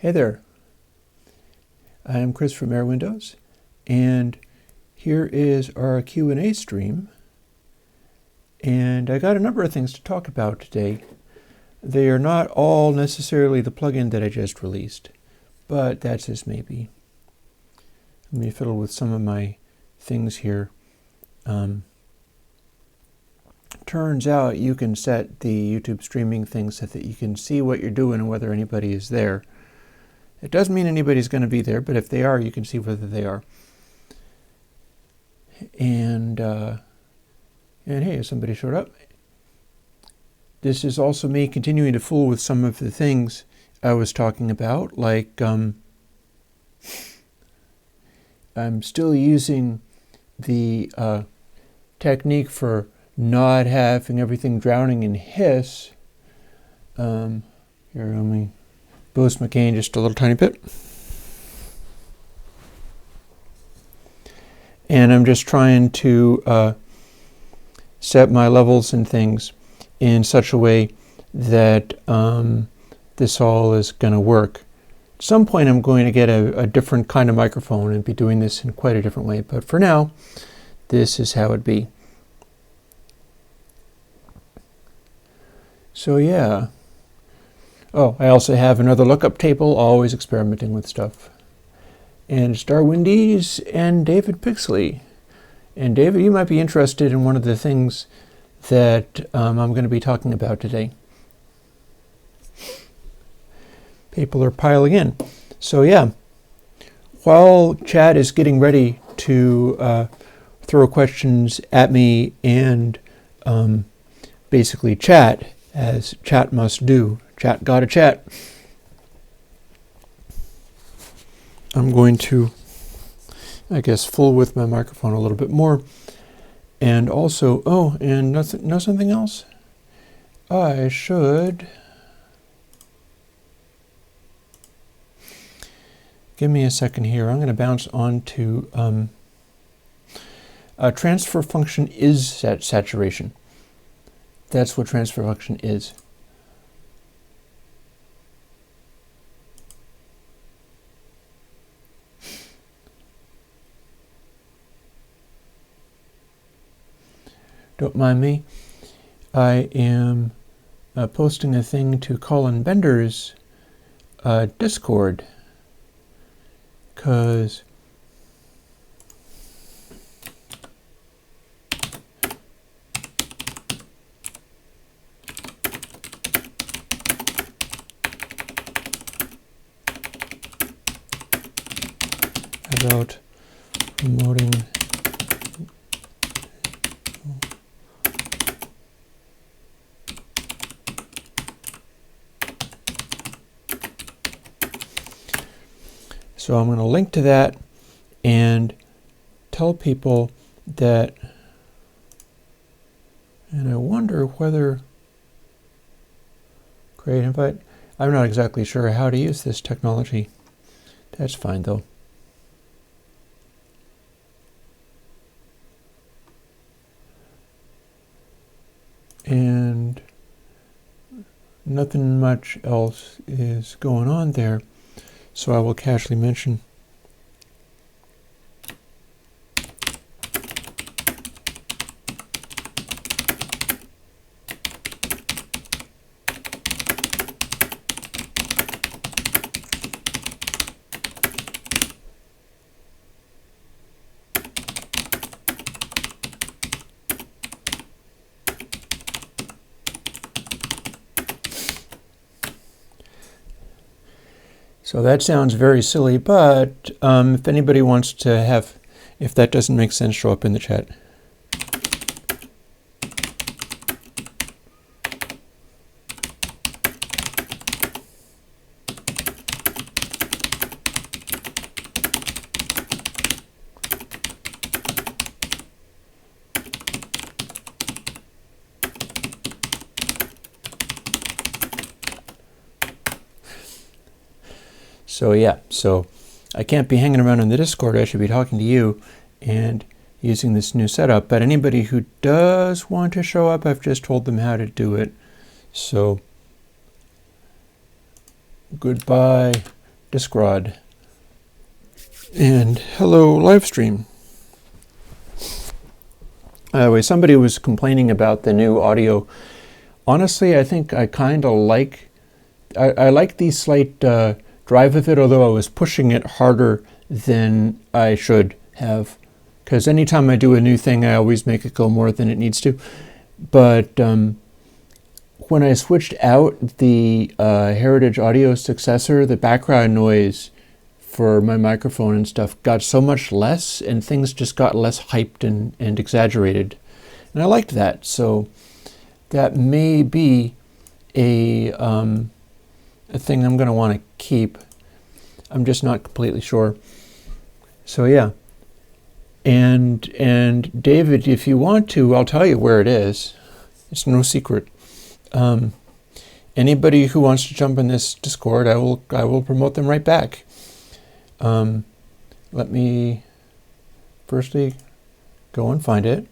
Hey there, I am Chris from Airwindows, and here is our Q&A stream. And I got a number of things to talk about today. They are not all necessarily the plugin that I just released, but that's just maybe. Let me fiddle with some of my things here. Turns out you can set the YouTube streaming thing so that you can see what you're doing and whether anybody is there. It doesn't mean anybody's going to be there, but if they are, you can see whether they are. And hey, somebody showed up. This is also me continuing to fool with some of the things I was talking about, like I'm still using the technique for not having everything drowning in hiss. Here, let me boost my gain just a little tiny bit. And I'm just trying to set my levels and things in such a way that this all is going to work. At some point I'm going to get a different kind of microphone and be doing this in quite a different way. But for now, this is how it be. So yeah. Oh, I also have another lookup table, always experimenting with stuff. And Starwindies and David Pixley. And David, you might be interested in one of the things that I'm going to be talking about today. People are piling in. So yeah, while Chad is getting ready to throw questions at me and basically chat, as chat must do, chat gotta chat, I'm going to, I guess, fool with my microphone a little bit more. And also, oh, and know something else? I should, give me a second here. I'm going to bounce on to transfer function is saturation. That's what transfer function is. Don't mind me. I am posting a thing to Colin Bender's Discord, because about promoting So I'm going to link to that and tell people that, and I wonder whether create invite. I'm not exactly sure how to use this technology. That's fine though. And nothing much else is going on there. So I will casually mention So that sounds very silly, but if anybody wants to have, if that doesn't make sense, show up in the chat. So yeah, so I can't be hanging around in the Discord. I should be talking to you and using this new setup. But anybody who does want to show up, I've just told them how to do it. So goodbye Discrod. And hello, Livestream. Somebody was complaining about the new audio. Honestly, I think I kind of like, I like the slight drive of it, although I was pushing it harder than I should have. Because anytime I do a new thing, I always make it go more than it needs to. But when I switched out the Heritage Audio successor, the background noise for my microphone and stuff got so much less, and things just got less hyped and exaggerated. And I liked that, so that may be a thing I'm going to want to keep. I'm just not completely sure. So yeah. And David, if you want to, I'll tell you where it is. It's no secret. Anybody who wants to jump in this Discord, I will promote them right back. Let me firstly go and find it.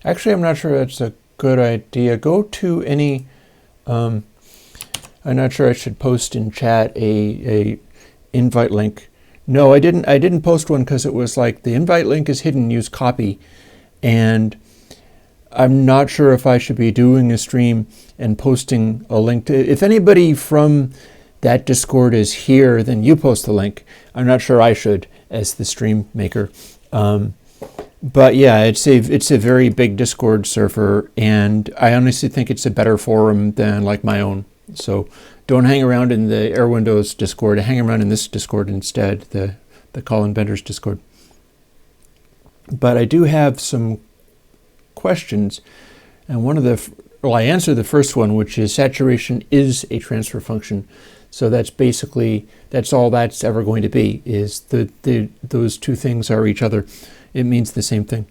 Actually, I'm not sure that's a good idea. Go to any, I'm not sure I should post in chat a invite link. No, I didn't post one because it was like the invite link is hidden, use copy. And I'm not sure if I should be doing a stream and posting a link to, if anybody from that Discord is here, then you post the link. I'm not sure I should as the stream maker. But yeah, it's a very big Discord server, and I honestly think it's a better forum than like my own. So don't hang around in the Airwindows Discord. Hang around in this Discord instead, the Call Inventors Discord. But I do have some questions, and I answered the first one, which is saturation is a transfer function. So that's all that's ever going to be, is those two things are each other. It means the same thing.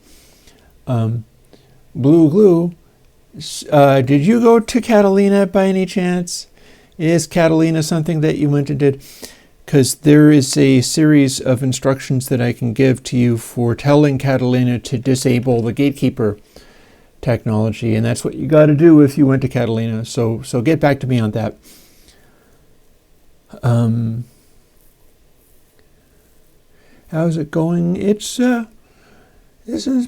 Blue Glue, did you go to Catalina by any chance? Is Catalina something that you went and did? Because there is a series of instructions that I can give to you for telling Catalina to disable the gatekeeper technology, and that's what you got to do if you went to Catalina. So get back to me on that. How's it going? It's this is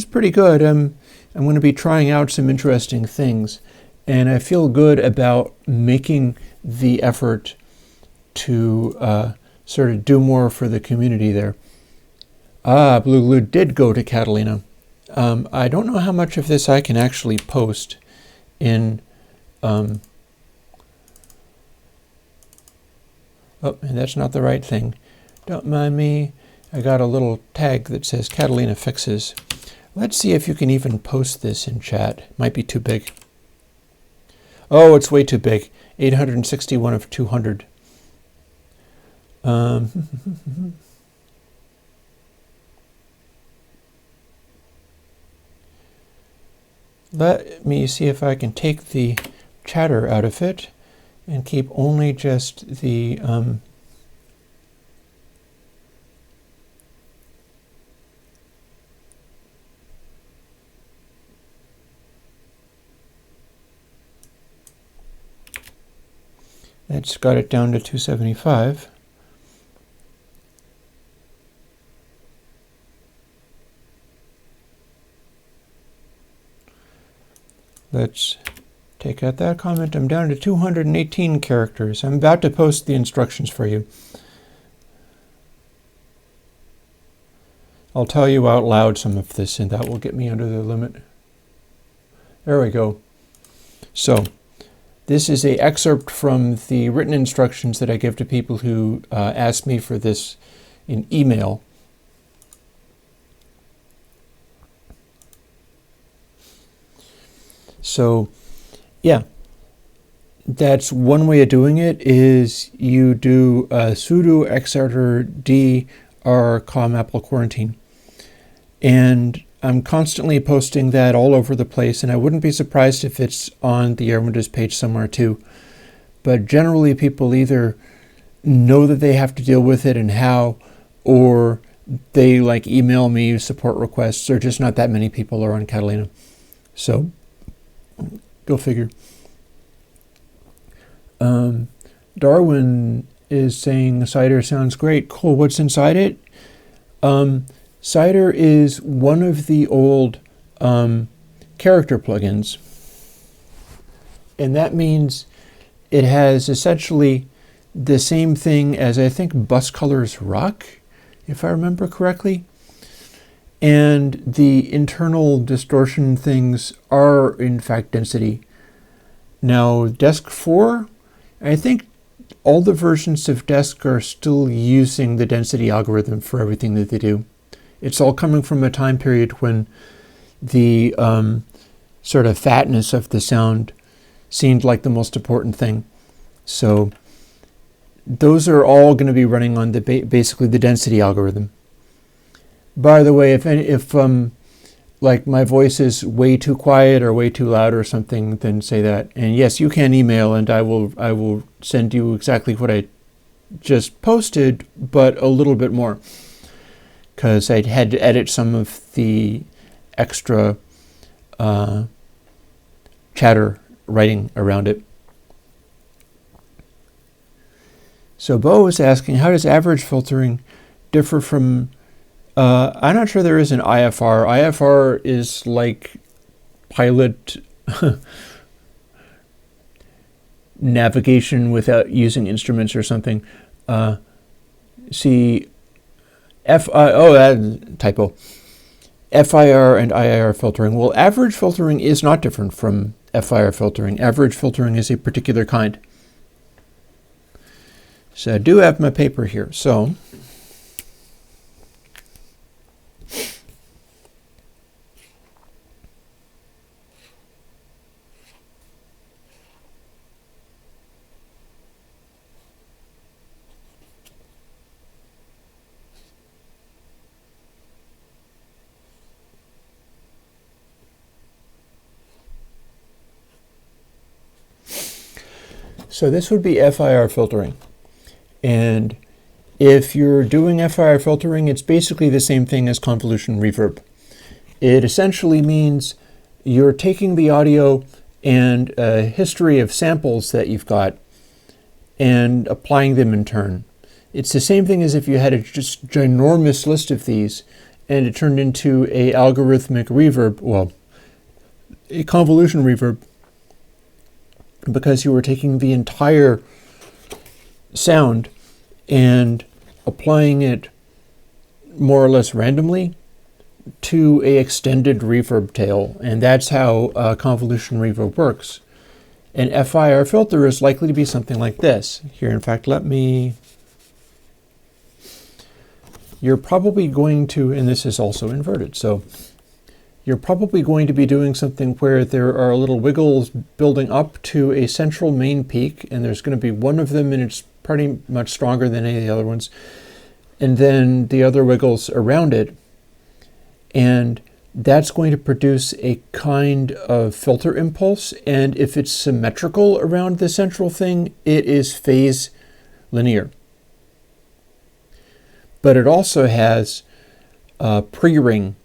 pretty good. I'm going to be trying out some interesting things, and I feel good about making the effort to sort of do more for the community there. Blue Glue did go to Catalina. I don't know how much of this I can actually post in. Oh, and that's not the right thing. Don't mind me. I got a little tag that says Catalina Fixes. Let's see if you can even post this in chat. Might be too big. Oh, it's way too big. 861 of 200. Let me see if I can take the chatter out of it and keep only just the that's got it down to 275. Let's take out that comment. I'm down to 218 characters. I'm about to post the instructions for you. I'll tell you out loud some of this, and that will get me under the limit. There we go. So this is an excerpt from the written instructions that I give to people who ask me for this in email. So, yeah, that's one way of doing it, is you do sudo xrd rcom apple quarantine. And I'm constantly posting that all over the place, and I wouldn't be surprised if it's on the Airwindows page somewhere too. but generally people either know that they have to deal with it and how, or they like email me support requests, or just not that many people are on Catalina. So go figure. Darwin is saying Cider sounds great. Cool. What's inside it? Cider is one of the old character plugins. And that means it has essentially the same thing as, I think, Bus Colors Rock, if I remember correctly. And the internal distortion things are, in fact, density. Now, Desk 4, I think all the versions of Desk are still using the density algorithm for everything that they do. It's all coming from a time period when the sort of fatness of the sound seemed like the most important thing. So those are all going to be running on the basically the density algorithm. By the way, if like my voice is way too quiet or way too loud or something, then say that. And yes, you can email, and I will send you exactly what I just posted, but a little bit more, because I had to edit some of the extra chatter writing around it. So Bo is asking, how does average filtering differ from, I'm not sure there is an IFR. IFR is like pilot navigation without using instruments or something. See, typo. FIR and IIR filtering. Well, average filtering is not different from FIR filtering. Average filtering is a particular kind. So I do have my paper here. So this would be FIR filtering. And if you're doing FIR filtering, it's basically the same thing as convolution reverb. It essentially means you're taking the audio and a history of samples that you've got and applying them in turn. It's the same thing as if you had a just ginormous list of these and it turned into a algorithmic reverb, well, a convolution reverb, because you were taking the entire sound and applying it more or less randomly to a extended reverb tail. And that's how convolution reverb works. An FIR filter is likely to be something like this. Here, in fact, you're probably going to, and this is also inverted, so you're probably going to be doing something where there are little wiggles building up to a central main peak, and there's going to be one of them and it's pretty much stronger than any of the other ones, and then the other wiggles around it, and that's going to produce a kind of filter impulse. And if it's symmetrical around the central thing, it is phase linear. But it also has pre-ring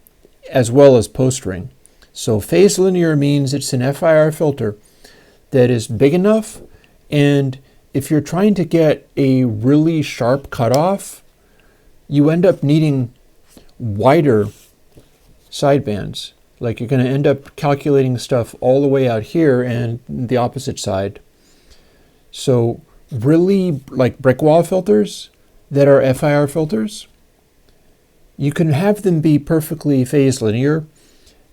as well as post-ring. So phase linear means it's an FIR filter that is big enough, and if you're trying to get a really sharp cutoff, you end up needing wider sidebands. Like you're going to end up calculating stuff all the way out here and the opposite side. So really like brick wall filters that are FIR filters, you can have them be perfectly phase linear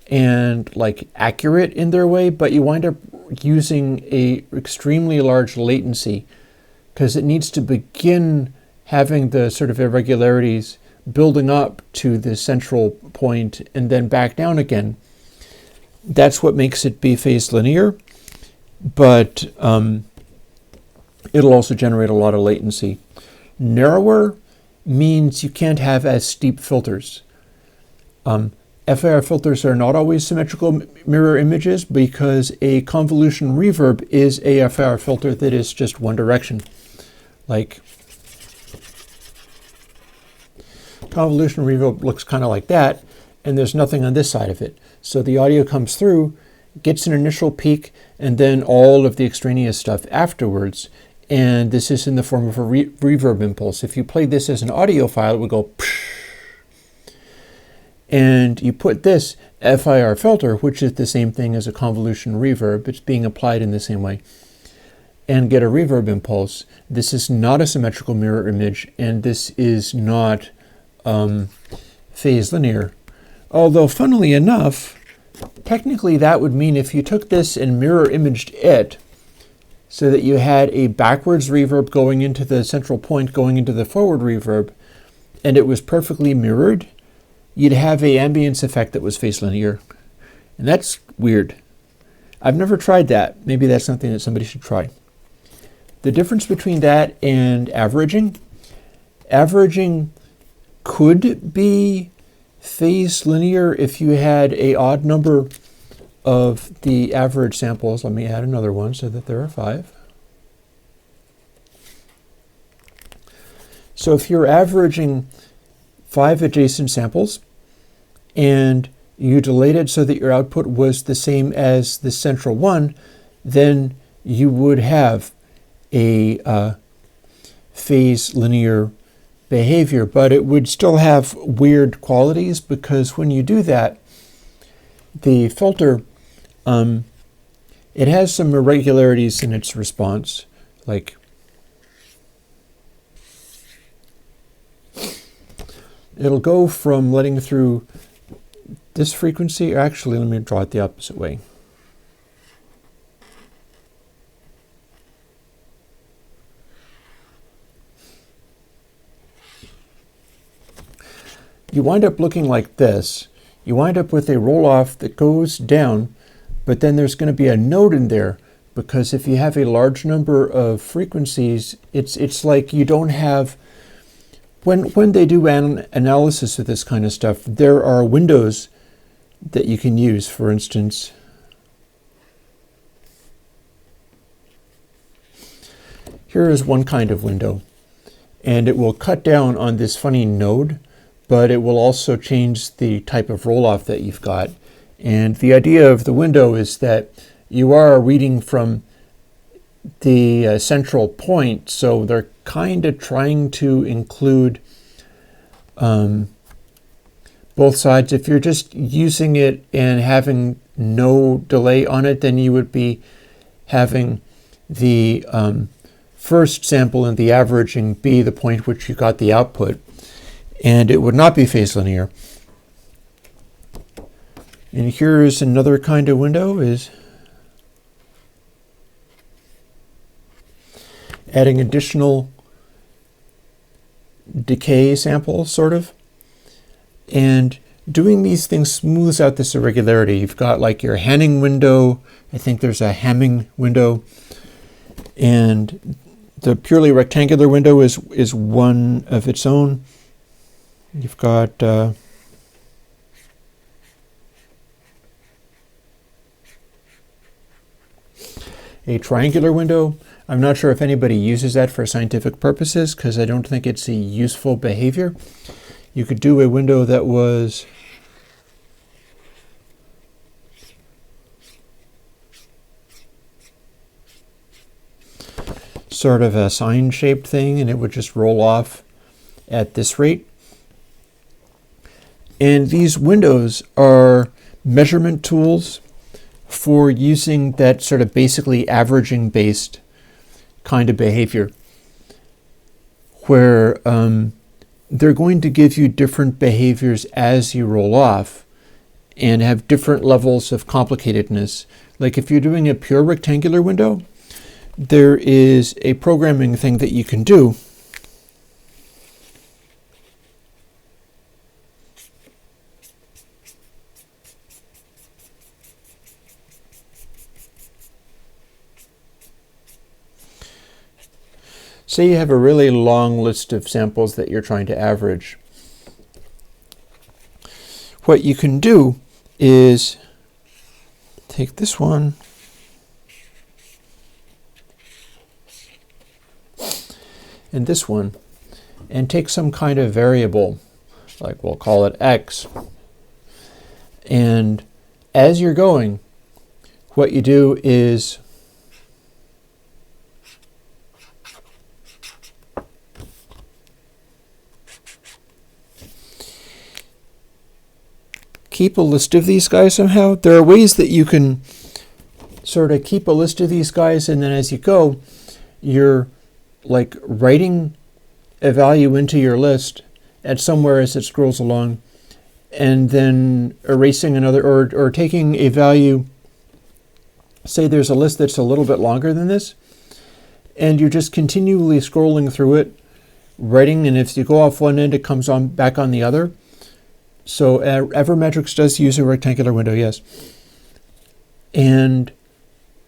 and like accurate in their way, but you wind up using a extremely large latency because it needs to begin having the sort of irregularities building up to the central point and then back down again. That's what makes it be phase linear, but it'll also generate a lot of latency. Narrower means you can't have as steep filters. FIR filters are not always symmetrical mirror images because a convolution reverb is a FIR filter that is just one direction. Like convolution reverb looks kind of like that, and there's nothing on this side of it. So the audio comes through, gets an initial peak, and then all of the extraneous stuff afterwards. And this is in the form of a reverb impulse. If you play this as an audio file, it would go psh. And you put this FIR filter, which is the same thing as a convolution reverb, it's being applied in the same way, and get a reverb impulse. This is not a symmetrical mirror image, and this is not phase linear. Although, funnily enough, technically that would mean if you took this and mirror imaged it, so that you had a backwards reverb going into the central point, going into the forward reverb, and it was perfectly mirrored, you'd have an ambience effect that was phase linear. And that's weird. I've never tried that. Maybe that's something that somebody should try. The difference between that and averaging could be phase linear if you had an odd number of the average samples. Let me add another one so that there are 5. So if you're averaging 5 adjacent samples and you delayed it so that your output was the same as the central one, then you would have a phase linear behavior, but it would still have weird qualities because when you do that, the filter, it has some irregularities in its response. Like it'll go from letting through this frequency, or actually let me draw it the opposite way. You wind up looking like this. You wind up with a roll-off that goes down, but then there's going to be a node in there, because if you have a large number of frequencies, it's like you don't have, when they do an analysis of this kind of stuff, there are windows that you can use. For instance, here is one kind of window, and it will cut down on this funny node, but it will also change the type of roll-off that you've got. And the idea of the window is that you are reading from the central point, so they're kind of trying to include both sides. If you're just using it and having no delay on it, then you would be having the first sample and the averaging be the point which you got the output, and it would not be phase linear. And here is another kind of window, is adding additional decay samples, sort of. And doing these things smooths out this irregularity. You've got like your Hanning window, I think there's a Hamming window, and the purely rectangular window is one of its own. You've got a triangular window. I'm not sure if anybody uses that for scientific purposes because I don't think it's a useful behavior. You could do a window that was sort of a sine-shaped thing, and it would just roll off at this rate. And these windows are measurement tools for using that sort of basically averaging based kind of behavior, where they're going to give you different behaviors as you roll off and have different levels of complicatedness. Like if you're doing a pure rectangular window, there is a programming thing that you can do say you have a really long list of samples that you're trying to average. what you can do is take this one and this one and take some kind of variable, like we'll call it x. And as you're going, what you do is keep a list of these guys somehow. There are ways that you can sort of keep a list of these guys, and then as you go, you're like writing a value into your list at somewhere as it scrolls along, and then erasing another, or taking a value, say there's a list that's a little bit longer than this, and you're just continually scrolling through it, writing, and if you go off one end, it comes on back on the other. So Evermetrics does use a rectangular window, yes. And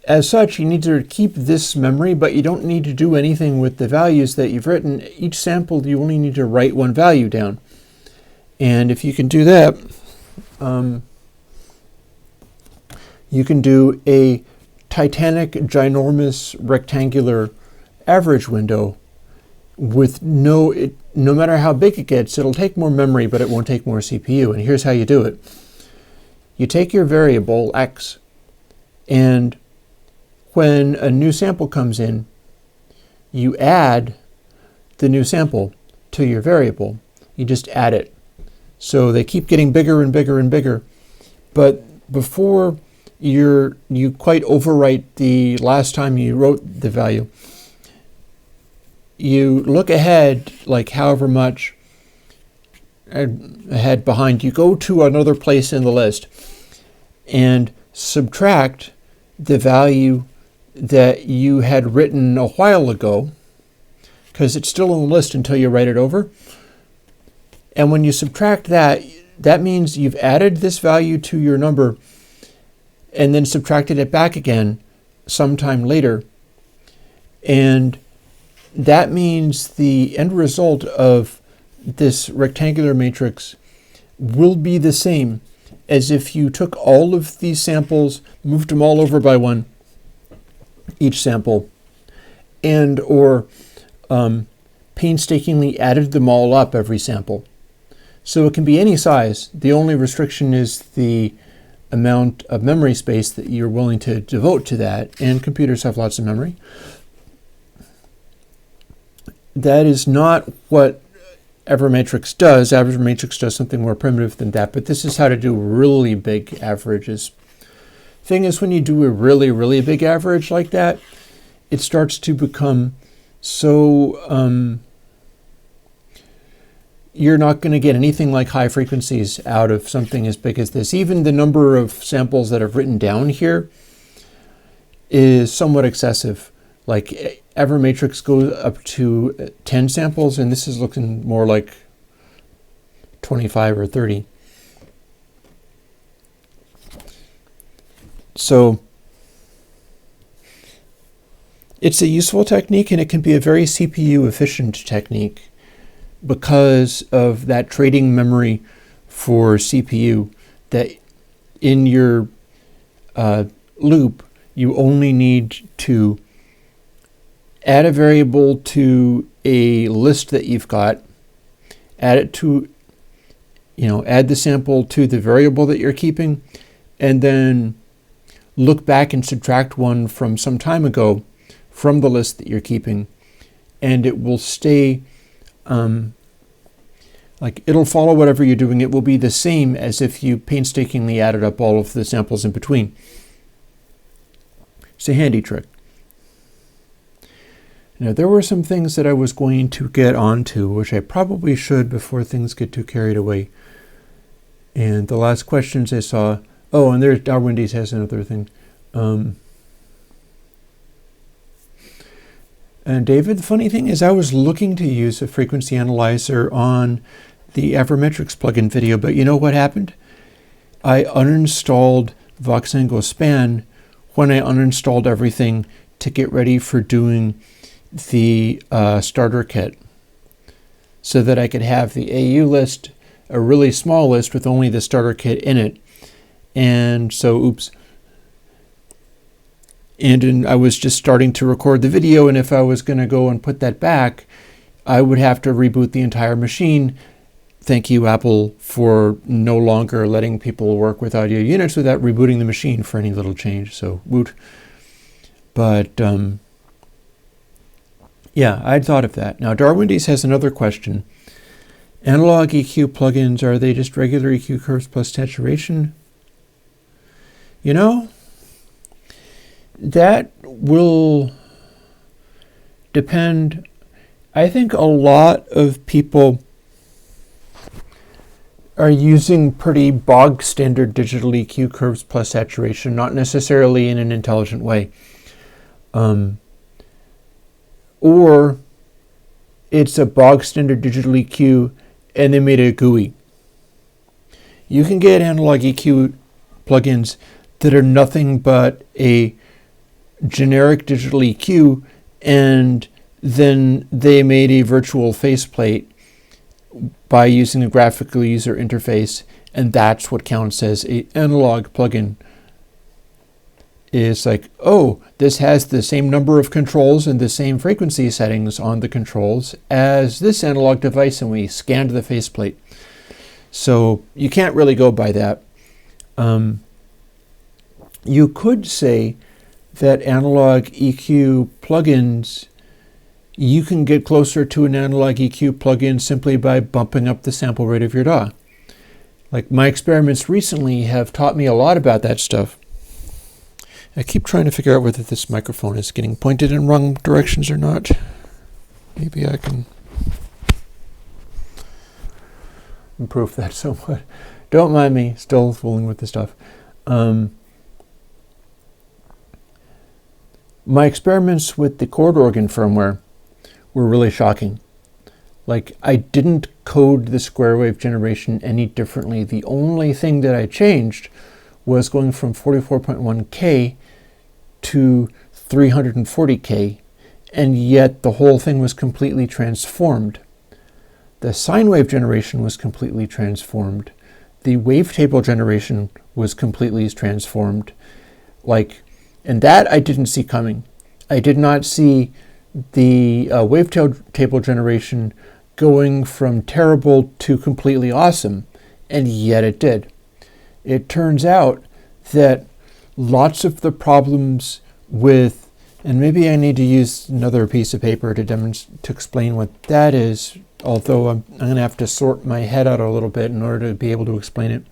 as such, you need to keep this memory, but you don't need to do anything with the values that you've written. Each sample, you only need to write one value down. And if you can do that, you can do a titanic, ginormous, rectangular average window with no matter how big it gets, it'll take more memory, but it won't take more CPU. And here's how you do it. You take your variable x, and when a new sample comes in, you add the new sample to your variable. You just add it. So they keep getting bigger and bigger and bigger. But before you quite overwrite the last time you wrote the value, you look ahead, like however much ahead behind, you go to another place in the list and subtract the value that you had written a while ago, because it's still in the list until you write it over. And when you subtract that, that means you've added this value to your number and then subtracted it back again sometime later. And that means the end result of this rectangular matrix will be the same as if you took all of these samples, moved them all over by one, each sample, and or painstakingly added them all up every sample. So it can be any size. The only restriction is the amount of memory space that you're willing to devote to that, and computers have lots of memory. That is not what Evermetrics does. Evermetrics does something more primitive than that, but this is how to do really big averages. Thing is, when you do a really, really big average like that, it starts to become so you're not going to get anything like high frequencies out of something as big as this. Even the number of samples that I've written down here is somewhat excessive. Like Evermetrics goes up to 10 samples, and this is looking more like 25 or 30. So it's a useful technique, and it can be a very CPU efficient technique because of that trading memory for CPU, that in your loop, you only need to add a variable to a list that you've got, add it to, add the sample to the variable that you're keeping, and then look back and subtract one from some time ago from the list that you're keeping, and it will stay, it'll follow whatever you're doing. It will be the same as if you painstakingly added up all of the samples in between. It's a handy trick. Now, there were some things that I was going to get onto, which I probably should before things get too carried away. And the last questions I saw, and there's Airwindows has another thing. And David, the funny thing is I was looking to use a frequency analyzer on the Evermetrics plugin video, but you know what happened? I uninstalled Voxengo Span when I uninstalled everything to get ready for doing the starter kit, so that I could have the AU list a really small list with only the starter kit in it. And so, oops. And I was just starting to record the video, and if I was going to go and put that back, I would have to reboot the entire machine. Thank you, Apple, for no longer letting people work with audio units without rebooting the machine for any little change. So, woot. But, yeah, I'd thought of that. Now, Darwindies has another question. Analog EQ plugins, are they just regular EQ curves plus saturation? You know, that will depend. I think a lot of people are using pretty bog standard digital EQ curves plus saturation, not necessarily in an intelligent way. Or it's a bog standard digital EQ and they made it GUI. You can get analog EQ plugins that are nothing but a generic digital EQ, and then they made a virtual faceplate by using a graphical user interface, and that's what counts as an analog plugin. Is like, oh, this has the same number of controls and the same frequency settings on the controls as this analog device, and we scanned the faceplate. So you can't really go by that. You could say that analog EQ plugins, you can get closer to an analog EQ plugin simply by bumping up the sample rate of your DAW. Like, my experiments recently have taught me a lot about that stuff. I keep trying to figure out whether this microphone is getting pointed in wrong directions or not. Maybe I can improve that somewhat. Don't mind me, still fooling with the stuff. My experiments with the chord organ firmware were really shocking. Like, I didn't code the square wave generation any differently. The only thing that I changed was going from 44.1K to 340K, and yet the whole thing was completely transformed. The sine wave generation was completely transformed. The wavetable generation was completely transformed. And that I didn't see coming. I did not see the wavetable generation going from terrible to completely awesome, and yet it did. It turns out that lots of the problems with, and maybe I need to use another piece of paper to explain what that is, although I'm going to have to sort my head out a little bit in order to be able to explain it.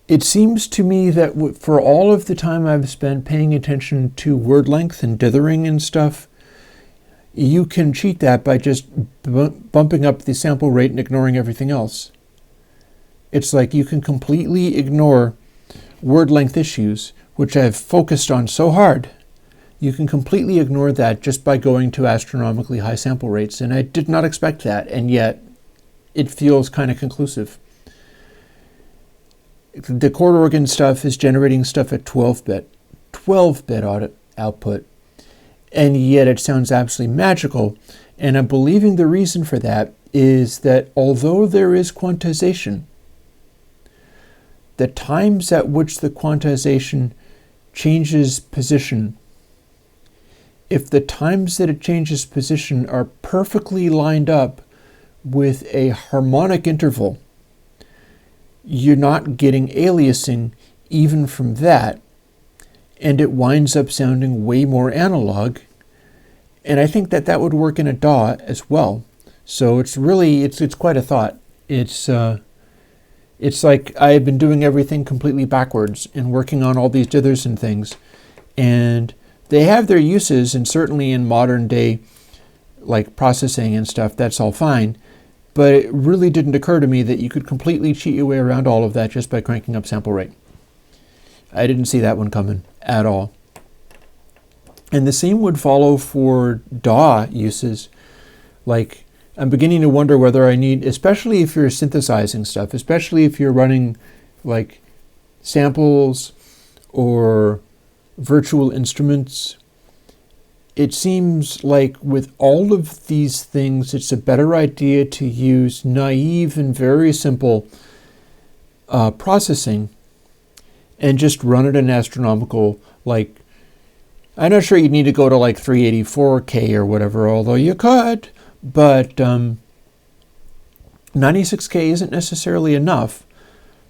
It seems to me that for all of the time I've spent paying attention to word length and dithering and stuff, you can cheat that by just bumping up the sample rate and ignoring everything else. It's like you can completely ignore word length issues, which I've focused on so hard. You can completely ignore that just by going to astronomically high sample rates, and I did not expect that, and yet it feels kind of conclusive. The chord organ stuff is generating stuff at 12-bit output, and yet it sounds absolutely magical. And I'm believing the reason for that is that although there is quantization, the times at which the quantization changes position, if the times that it changes position are perfectly lined up with a harmonic interval, you're not getting aliasing even from that, and it winds up sounding way more analog. And I think that would work in a DAW as well. So it's quite a thought. It's like I've been doing everything completely backwards and working on all these dithers and things, and they have their uses, and certainly in modern day like processing and stuff, that's all fine. But it really didn't occur to me that you could completely cheat your way around all of that just by cranking up sample rate. I didn't see that one coming at all. And the same would follow for DAW uses. Like, I'm beginning to wonder whether I need, especially if you're synthesizing stuff, especially if you're running like samples or virtual instruments, it seems like with all of these things, it's a better idea to use naive and very simple processing and just run at an astronomical, like, I'm not sure you need to go to like 384K or whatever, although you could, but 96K isn't necessarily enough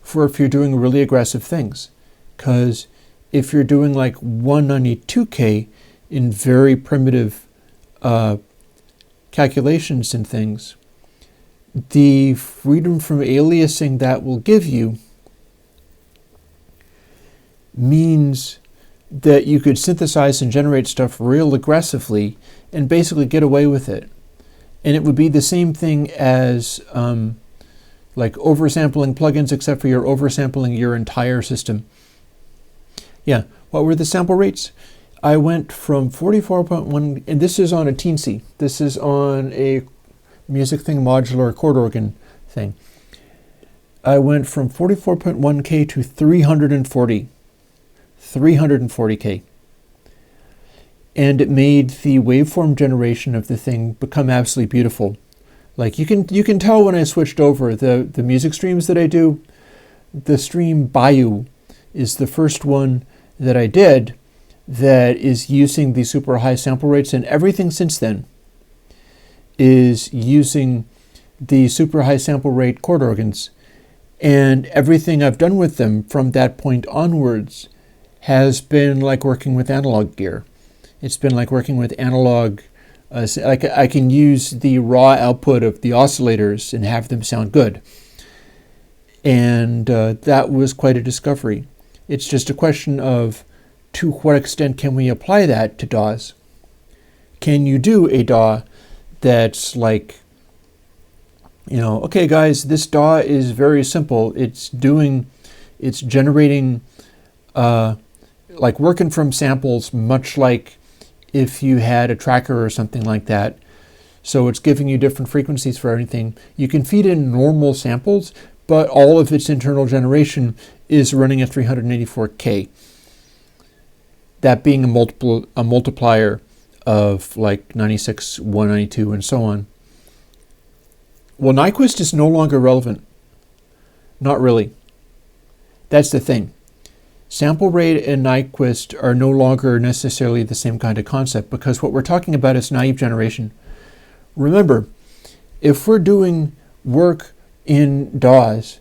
for if you're doing really aggressive things. Because if you're doing like 192K in very primitive calculations and things, the freedom from aliasing that will give you means that you could synthesize and generate stuff real aggressively and basically get away with it. And it would be the same thing as like oversampling plugins, except for you're oversampling your entire system. Yeah, what were the sample rates? I went from 44.1, and this is on a Teensy. This is on a Music Thing modular chord organ thing. I went from 44.1K to 340K. And it made the waveform generation of the thing become absolutely beautiful. Like you can tell when I switched over the music streams that I do. The stream Bayou is the first one that I did that is using the super high sample rates, and everything since then is using the super high sample rate chord organs. And everything I've done with them from that point onwards has been like working with analog gear. It's been like working with analog, like I can use the raw output of the oscillators and have them sound good. And that was quite a discovery. It's just a question of to what extent can we apply that to DAWs? Can you do a DAW that's like, okay guys, this DAW is very simple. It's generating, like working from samples, much like if you had a tracker or something like that. So it's giving you different frequencies for everything. You can feed in normal samples, but all of its internal generation is running at 384K. That being a multiplier of like 96, 192, and so on. Well, Nyquist is no longer relevant. Not really. That's the thing. Sample rate and Nyquist are no longer necessarily the same kind of concept, because what we're talking about is naive generation. Remember, if we're doing work in DAWs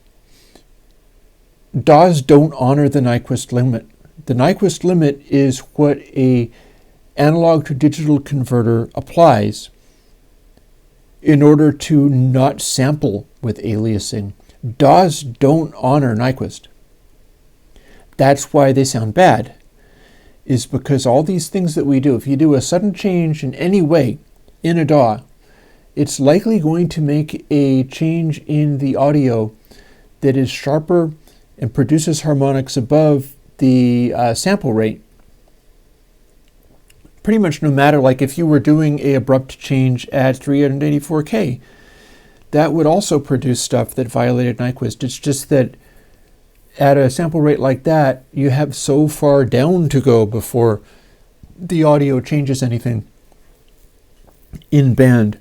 don't honor the Nyquist limit. The Nyquist limit is what a analog to digital converter applies in order to not sample with aliasing. DAWs don't honor Nyquist. That's why they sound bad, is because all these things that we do, if you do a sudden change in any way in a DAW, it's likely going to make a change in the audio that is sharper and produces harmonics above the sample rate. Pretty much no matter, like if you were doing an abrupt change at 384K, that would also produce stuff that violated Nyquist. It's just that at a sample rate like that, you have so far down to go before the audio changes anything in band.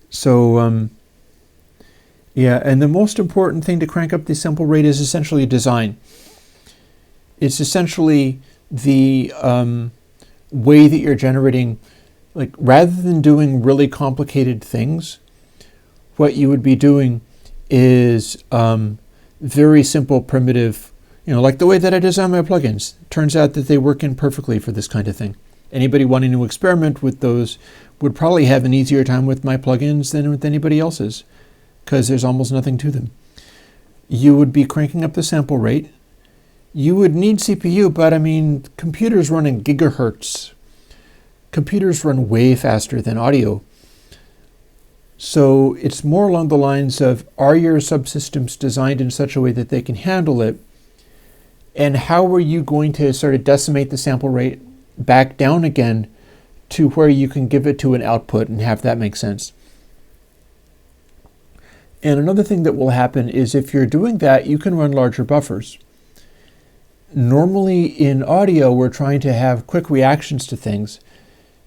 So, yeah, and the most important thing to crank up the sample rate is essentially design. It's essentially the way that you're generating, like rather than doing really complicated things, what you would be doing is very simple, primitive, like the way that I design my plugins. Turns out that they work in perfectly for this kind of thing. Anybody wanting to experiment with those would probably have an easier time with my plugins than with anybody else's, because there's almost nothing to them. You would be cranking up the sample rate. You would need CPU, but I mean, computers run in gigahertz. Computers run way faster than audio. So it's more along the lines of, are your subsystems designed in such a way that they can handle it? And how are you going to sort of decimate the sample rate back down again to where you can give it to an output and have that make sense? And another thing that will happen is if you're doing that, you can run larger buffers. Normally in audio, we're trying to have quick reactions to things.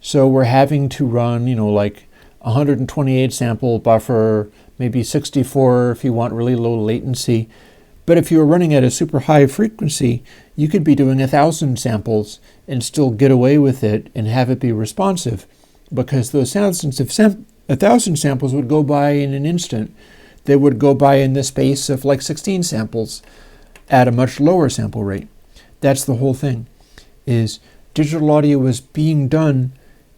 So we're having to run, like 128 sample buffer, maybe 64 if you want really low latency. But if you were running at a super high frequency, you could be doing 1,000 samples and still get away with it and have it be responsive, because those 1,000 samples would go by in an instant. They would go by in the space of like 16 samples at a much lower sample rate. That's the whole thing, is digital audio was being done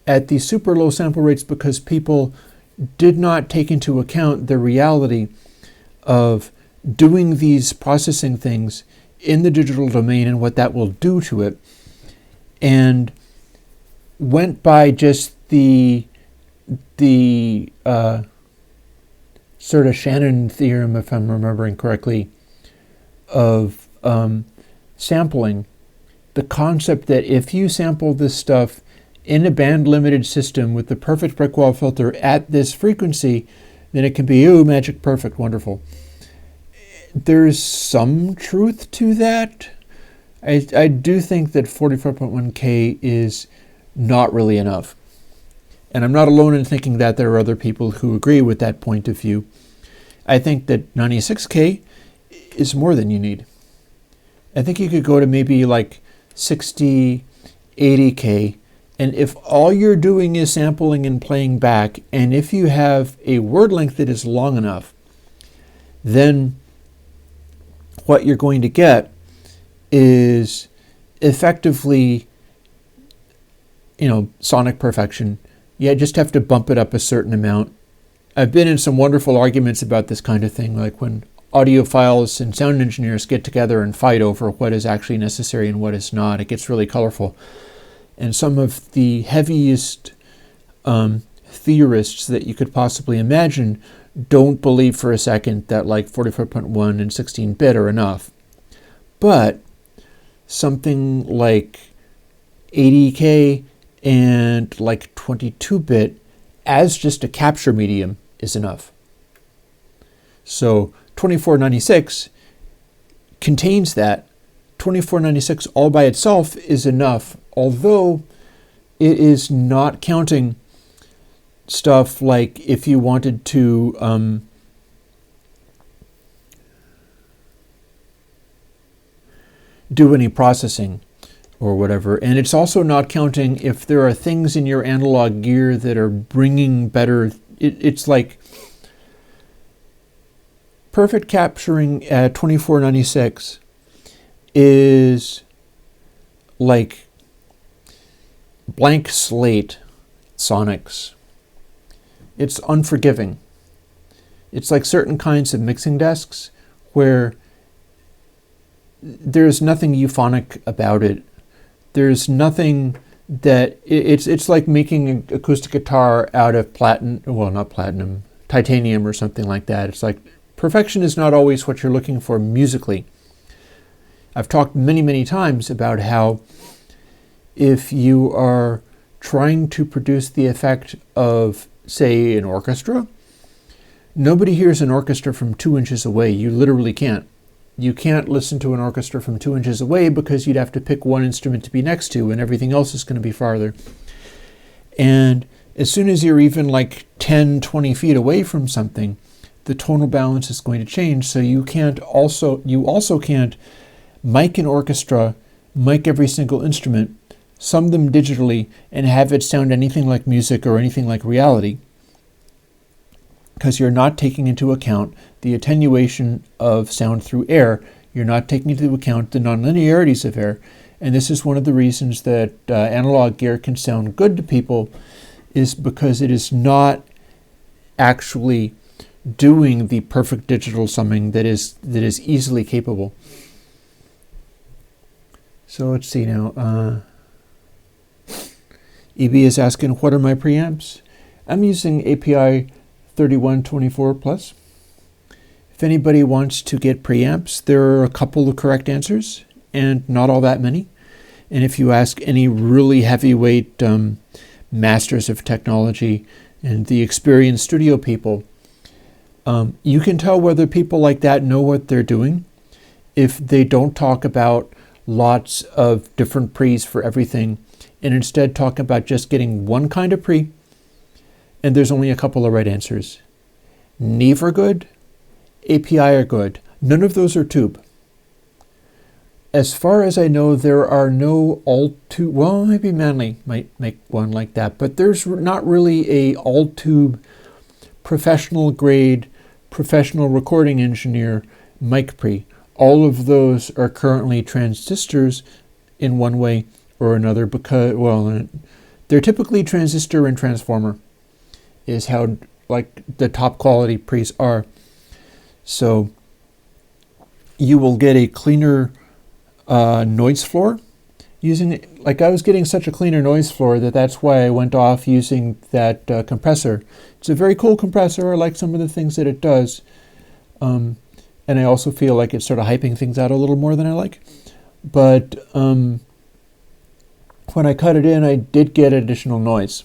at these super low sample rates because people did not take into account the reality of doing these processing things in the digital domain and what that will do to it, and went by just the sort of Shannon theorem, if I'm remembering correctly, of sampling. The concept that if you sample this stuff in a band-limited system with the perfect brick wall filter at this frequency, then it can be, oh, magic perfect, wonderful. There's some truth to that. I do think that 44.1K is not really enough. And I'm not alone in thinking that. There are other people who agree with that point of view. I think that 96K is more than you need. I think you could go to maybe like 60, 80K. And if all you're doing is sampling and playing back, and if you have a word length that is long enough, then what you're going to get is effectively, sonic perfection. You just have to bump it up a certain amount. I've been in some wonderful arguments about this kind of thing, like when audiophiles and sound engineers get together and fight over what is actually necessary and what is not. It gets really colorful. And some of the heaviest theorists that you could possibly imagine don't believe for a second that like 44.1 and 16-bit are enough. But something like 80K and like 22-bit as just a capture medium is enough. So 2496 contains that. 2496 all by itself is enough, although it is not counting stuff like if you wanted to do any processing or whatever. And it's also not counting if there are things in your analog gear that are bringing better. It's like perfect capturing at 2496 is like blank slate sonics. It's unforgiving. It's like certain kinds of mixing desks where there's nothing euphonic about it. There's nothing that it's like making an acoustic guitar out of titanium or something like that. It's like perfection is not always what you're looking for musically. I've talked many, many times about how if you are trying to produce the effect of, say, an orchestra, nobody hears an orchestra from 2 inches away. You literally can't. You can't listen to an orchestra from 2 inches away because you'd have to pick one instrument to be next to and everything else is going to be farther. And as soon as you're even like 10, 20 feet away from something, the tonal balance is going to change. So you also can't mic an orchestra, mic every single instrument, sum them digitally, and have it sound anything like music or anything like reality, because you're not taking into account the attenuation of sound through air. You're not taking into account the nonlinearities of air. And this is one of the reasons that analog gear can sound good to people, is because it is not actually doing the perfect digital summing that is easily capable. So let's see now. EB is asking, what are my preamps? I'm using API 3124 plus. If anybody wants to get preamps, there are a couple of correct answers and not all that many. And if you ask any really heavyweight masters of technology and the experienced studio people, you can tell whether people like that know what they're doing if they don't talk about lots of different pre's for everything and instead talk about just getting one kind of pre, and there's only a couple of right answers. Neve are good, API are good. None of those are tube. As far as I know, there are no all-tube, well, maybe Manly might make one like that, but there's not really a all-tube professional grade, professional recording engineer mic pre. All of those are currently transistors in one way or another because, well, they're typically transistor and transformer is how like the top quality pre's are. So you will get a cleaner noise floor using it. Like I was getting such a cleaner noise floor that's why I went off using that compressor. It's a very cool compressor. I like some of the things that it does. And I also feel like it's sort of hyping things out a little more than I like. But when I cut it in, I did get additional noise.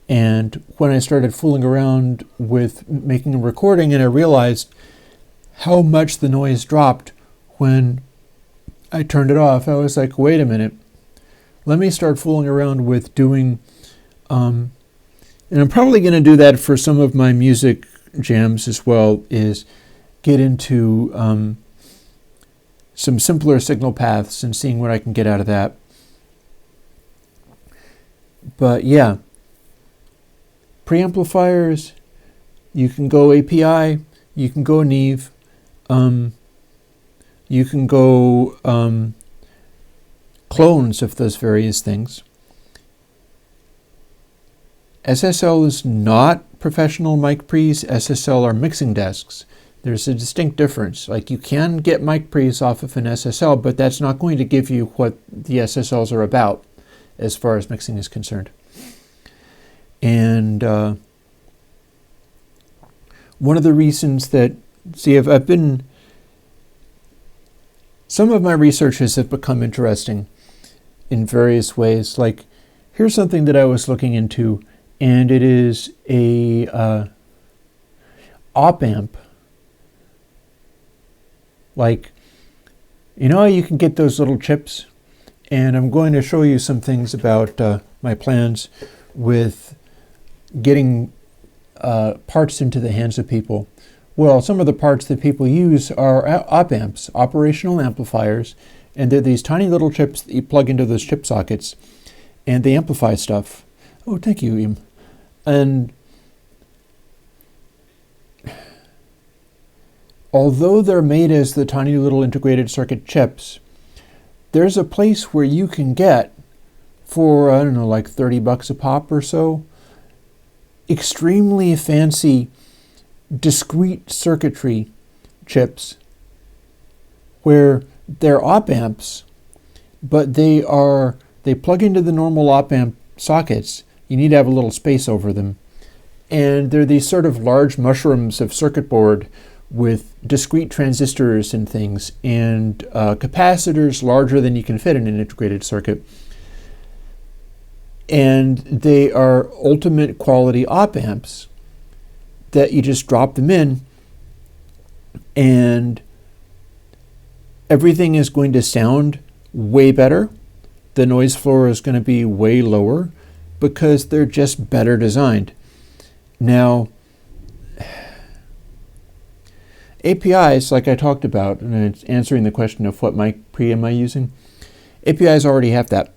And when I started fooling around with making a recording and I realized how much the noise dropped when I turned it off, I was like, wait a minute, let me start fooling around with doing, and I'm probably going to do that for some of my music jams as well, is get into some simpler signal paths and seeing what I can get out of that. But yeah, preamplifiers, you can go API, you can go Neve, you can go clones of those various things. SSL is not professional mic pre's. SSL are mixing desks. There's a distinct difference. Like you can get mic pre's off of an SSL, but that's not going to give you what the SSLs are about as far as mixing is concerned. And one of the reasons that, I've been, some of my researches have become interesting in various ways. Like, here's something that I was looking into, and it is a op amp. Like, you know, you can get those little chips, and I'm going to show you some things about my plans with getting parts into the hands of people. Well, some of the parts that people use are op amps, operational amplifiers, and they're these tiny little chips that you plug into those chip sockets, and they amplify stuff. Oh, thank you, Im. And although they're made as the tiny little integrated circuit chips, there's a place where you can get, for, I don't know, like $30 a pop or so, extremely fancy discrete circuitry chips where they're op amps, but they plug into the normal op amp sockets. You need to have a little space over them. And they're these sort of large mushrooms of circuit board with discrete transistors and things, and capacitors larger than you can fit in an integrated circuit. And they are ultimate quality op amps that you just drop them in, and everything is going to sound way better. The noise floor is going to be way lower because they're just better designed. Now, APIs, like I talked about, and it's answering the question of what mic pre am I using, APIs already have that.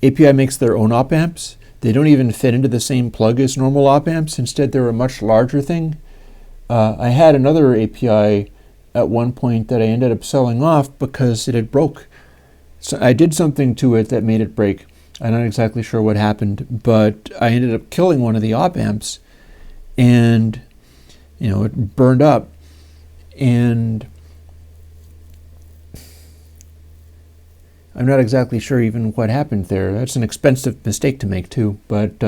API makes their own op amps. They don't even fit into the same plug as normal op amps. Instead, they're a much larger thing. I had another API at one point that I ended up selling off because it had broke. So I did something to it that made it break. I'm not exactly sure what happened, but I ended up killing one of the op amps, and it burned up. And I'm not exactly sure even what happened there. That's an expensive mistake to make too. But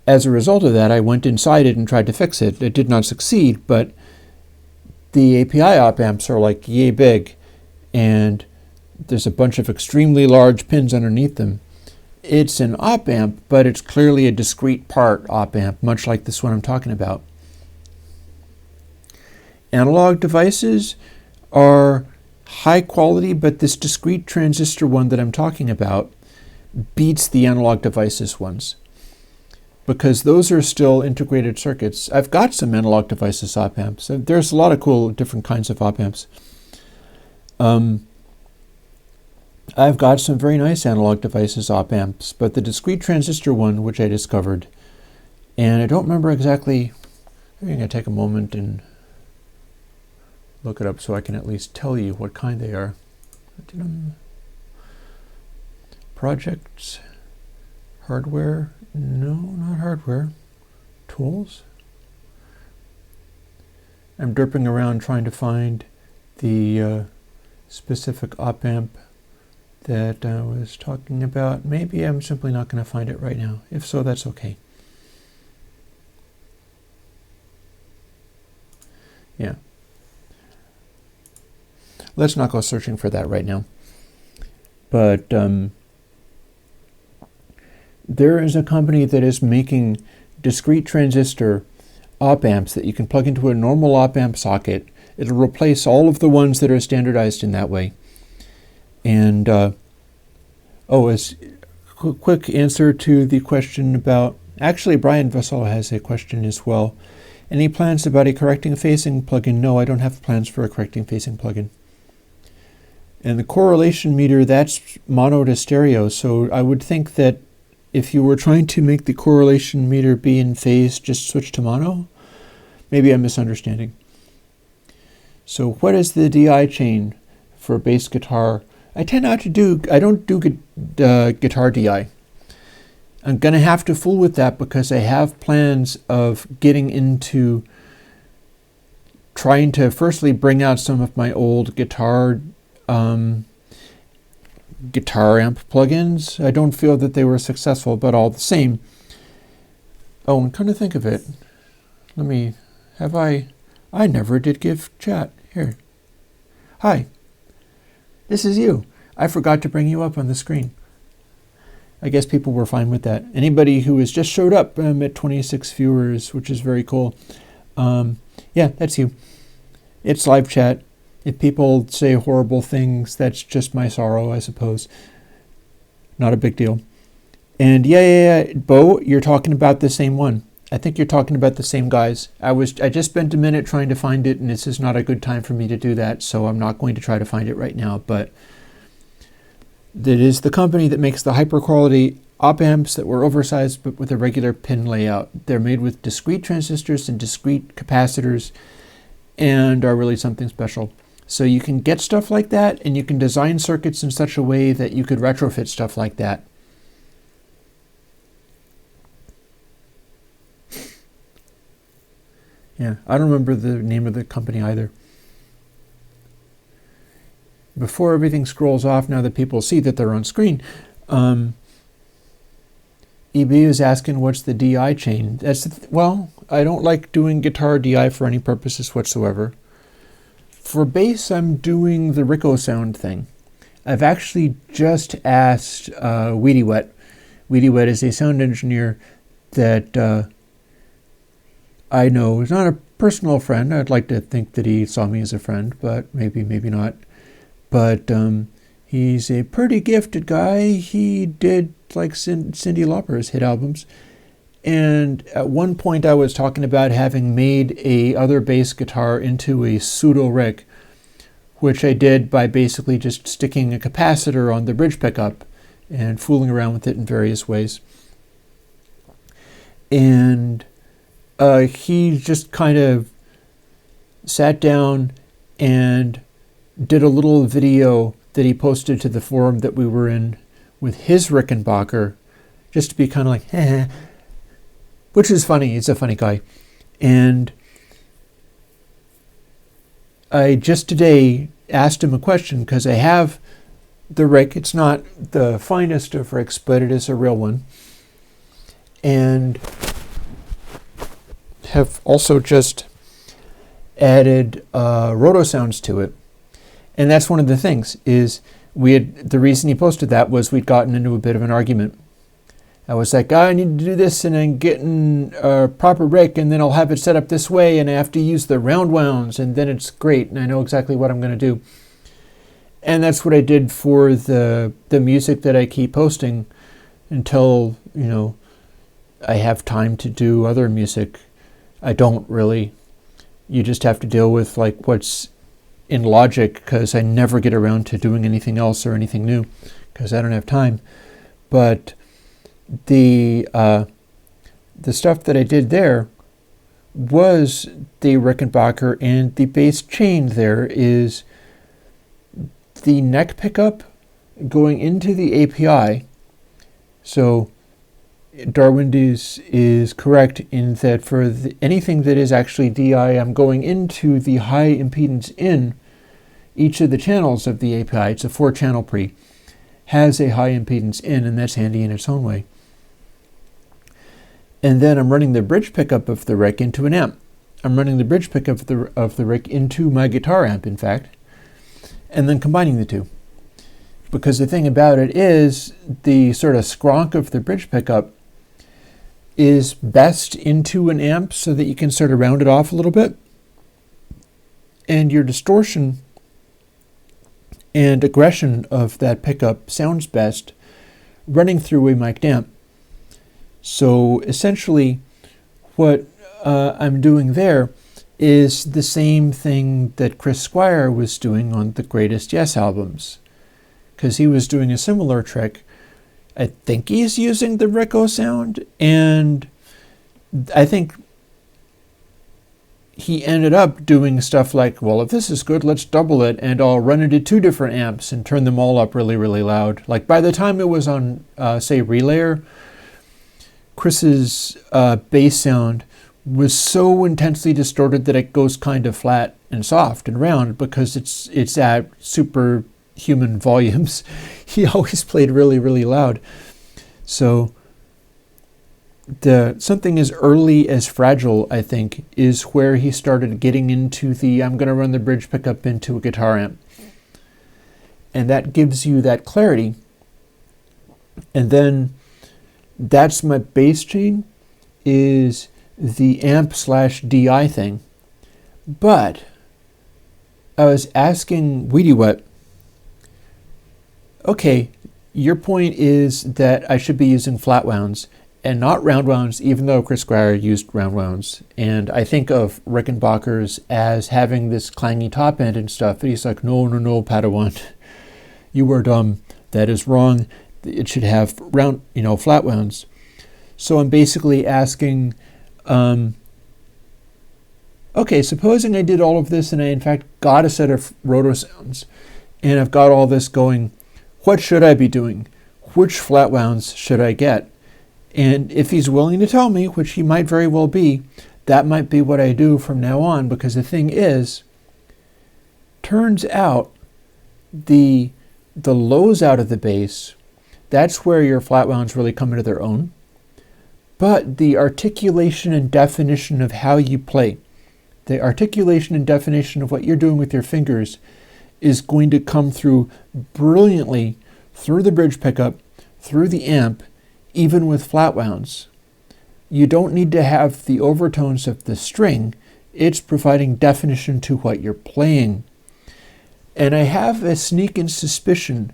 as a result of that, I went inside it and tried to fix it. It did not succeed, but the API op amps are like yay big, and there's a bunch of extremely large pins underneath them. It's an op amp, but it's clearly a discrete part op amp, much like this one I'm talking about. Analog devices are high quality, but this discrete transistor one that I'm talking about beats the analog devices ones, because those are still integrated circuits. I've got some analog devices op amps. There's a lot of cool different kinds of op amps. I've got some very nice analog devices op amps, but the discrete transistor one, which I discovered, and I don't remember exactly, I'm going to take a moment and look it up so I can at least tell you what kind they are. Projects, hardware, no, not hardware, tools. I'm derping around trying to find the specific op amp that I was talking about. Maybe I'm simply not going to find it right now. If so, that's okay. Yeah. Let's not go searching for that right now. But there is a company that is making discrete transistor op amps that you can plug into a normal op amp socket. It'll replace all of the ones that are standardized in that way. And as a quick answer to the question about, actually Brian Vessel has a question as well. Any plans about a correcting phasing plugin? No, I don't have plans for a correcting phasing plugin. And the correlation meter, that's mono to stereo. So I would think that if you were trying to make the correlation meter be in phase, just switch to mono. Maybe I'm misunderstanding. So what is the DI chain for bass guitar? I don't do guitar DI. I'm going to have to fool with that because I have plans of getting into trying to firstly bring out some of my old guitar amp plugins. I don't feel that they were successful, but all the same. Oh, and come to think of it, I never did give chat. Here. Hi. This is you. I forgot to bring you up on the screen. I guess people were fine with that. Anybody who has just showed up, I'm at 26 viewers, which is very cool. Yeah, that's you. It's live chat. If people say horrible things, that's just my sorrow, I suppose. Not a big deal. And yeah, Bo, you're talking about the same one. I think you're talking about the same guys. I just spent a minute trying to find it, and this is not a good time for me to do that, so I'm not going to try to find it right now. But it is the company that makes the hyper quality op amps that were oversized but with a regular pin layout. They're made with discrete transistors and discrete capacitors and are really something special. So you can get stuff like that, and you can design circuits in such a way that you could retrofit stuff like that. Yeah, I don't remember the name of the company either. Before everything scrolls off, now that people see that they're on screen, EB is asking what's the DI chain. Well, I don't like doing guitar DI for any purposes whatsoever. For bass, I'm doing the Rico sound thing. I've actually just asked Weedy Wet. Weedy Wet is a sound engineer that I know is not a personal friend. I'd like to think that he saw me as a friend, but maybe not. But he's a pretty gifted guy. He did like Cyndi Lauper's hit albums. And at one point I was talking about having made a other bass guitar into a pseudo rig, which I did by basically just sticking a capacitor on the bridge pickup and fooling around with it in various ways. And he just kind of sat down and did a little video that he posted to the forum that we were in with his Rickenbacker, just to be kind of like, which is funny. He's a funny guy. And I just today asked him a question because I have the Rick. It's not the finest of Ricks, but it is a real one. And have also just added roto sounds to it. And that's one of the things is the reason he posted that was we'd gotten into a bit of an argument. I was like, I need to do this and I'm getting a proper Rick and then I'll have it set up this way and I have to use the round wounds and then it's great and I know exactly what I'm going to do. And that's what I did for the music that I keep posting until, I have time to do other music. I don't really. You just have to deal with like what's in Logic, because I never get around to doing anything else or anything new because I don't have time. But the stuff that I did there was the Rickenbacker, and the bass chain there is the neck pickup going into the API. So Darwindows is correct in that for anything that is actually DI, I'm going into the high impedance in each of the channels of the API. It's a 4-channel pre, has a high impedance in, and that's handy in its own way. And then I'm running the bridge pickup of the RIC into an amp. I'm running the bridge pickup of the RIC into my guitar amp, in fact, and then combining the two. Because the thing about it is, the sort of skronk of the bridge pickup is best into an amp so that you can sort of round it off a little bit. And your distortion and aggression of that pickup sounds best running through a mic'd amp. So essentially what I'm doing there is the same thing that Chris Squire was doing on the Greatest Yes albums, because he was doing a similar trick. I think he's using the Rico sound, and I think he ended up doing stuff like, well, if this is good, let's double it, and I'll run it to 2 different amps and turn them all up really, really loud. Like by the time it was on, say, Relayer, Chris's bass sound was so intensely distorted that it goes kind of flat and soft and round because it's at superhuman volumes. He always played really, really loud. So something as early as Fragile, I think, is where he started getting into I'm going to run the bridge pickup into a guitar amp. And that gives you that clarity. And then that's my bass chain, is the amp/DI thing. But I was asking Weedy Wet, okay, your point is that I should be using flat wounds and not round wounds, even though Chris Squire used round wounds. And I think of Rickenbackers as having this clangy top end and stuff. And he's like, no, Padawan, you are dumb. That is wrong. It should have flat wounds. So I'm basically asking, okay, supposing I did all of this and I in fact got a set of roto sounds and I've got all this going, what should I be doing? Which flat wounds should I get? And if he's willing to tell me, which he might very well be, that might be what I do from now on, because the thing is, turns out the lows out of the bass, that's where your flat wounds really come into their own. But the articulation and definition of how you play, the articulation and definition of what you're doing with your fingers is going to come through brilliantly through the bridge pickup, through the amp, even with flat wounds. You don't need to have the overtones of the string. It's providing definition to what you're playing. And I have a sneaking suspicion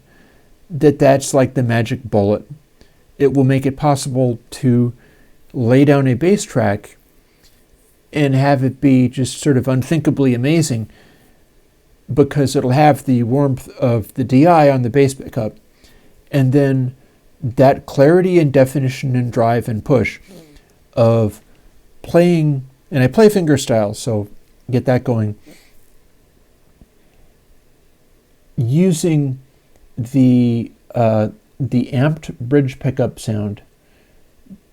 that that's like the magic bullet. It will make it possible to lay down a bass track and have it be just sort of unthinkably amazing, because it'll have the warmth of the DI on the bass pickup, and then that clarity and definition and drive and push of playing, and I play fingerstyle, so get that going, using the amped bridge pickup sound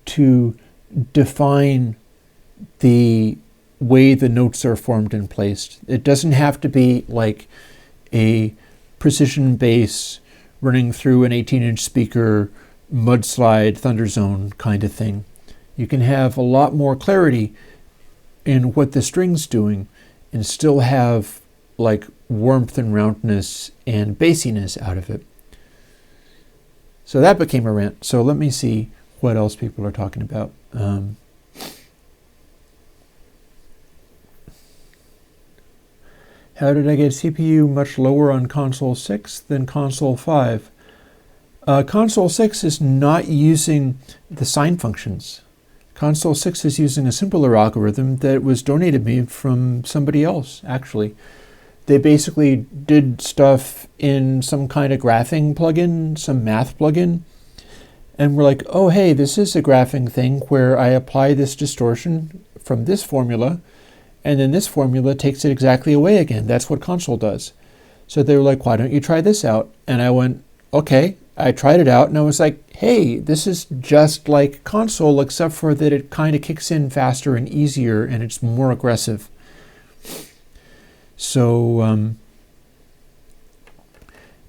to define the way the notes are formed and placed. It doesn't have to be like a precision bass running through an 18-inch speaker, mudslide, thunder zone kind of thing. You can have a lot more clarity in what the string's doing and still have like warmth and roundness and bassiness out of it. So that became a rant. So let me see what else people are talking about. How did I get CPU much lower on console 6 than console 5? Console 6 is not using the sine functions. Console 6 is using a simpler algorithm that was donated me from somebody else, actually. They basically did stuff in some kind of graphing plugin, some math plugin, and we're like, oh, hey, this is a graphing thing where I apply this distortion from this formula, and then this formula takes it exactly away again. That's what console does. So they were like, why don't you try this out? And I went, okay. I tried it out, and I was like, hey, this is just like console, except for that it kind of kicks in faster and easier, and it's more aggressive. So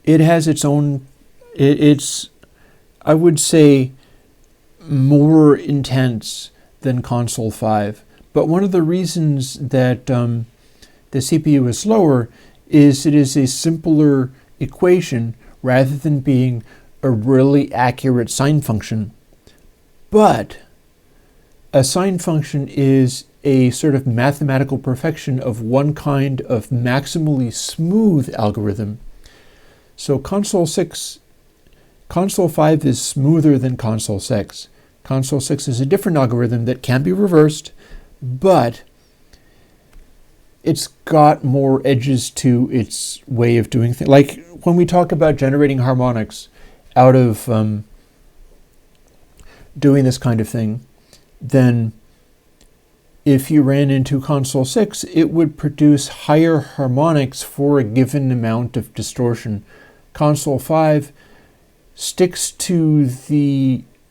it has its own, it's, I would say, more intense than console 5. But one of the reasons that the CPU is slower is it is a simpler equation rather than being a really accurate sine function. But a sine function is a sort of mathematical perfection of one kind of maximally smooth algorithm. So console 5 is smoother than console 6. Console 6 is a different algorithm that can be reversed, but it's got more edges to its way of doing things. Like when we talk about generating harmonics out of doing this kind of thing, then if you ran into console 6, it would produce higher harmonics for a given amount of distortion. Console 5 sticks to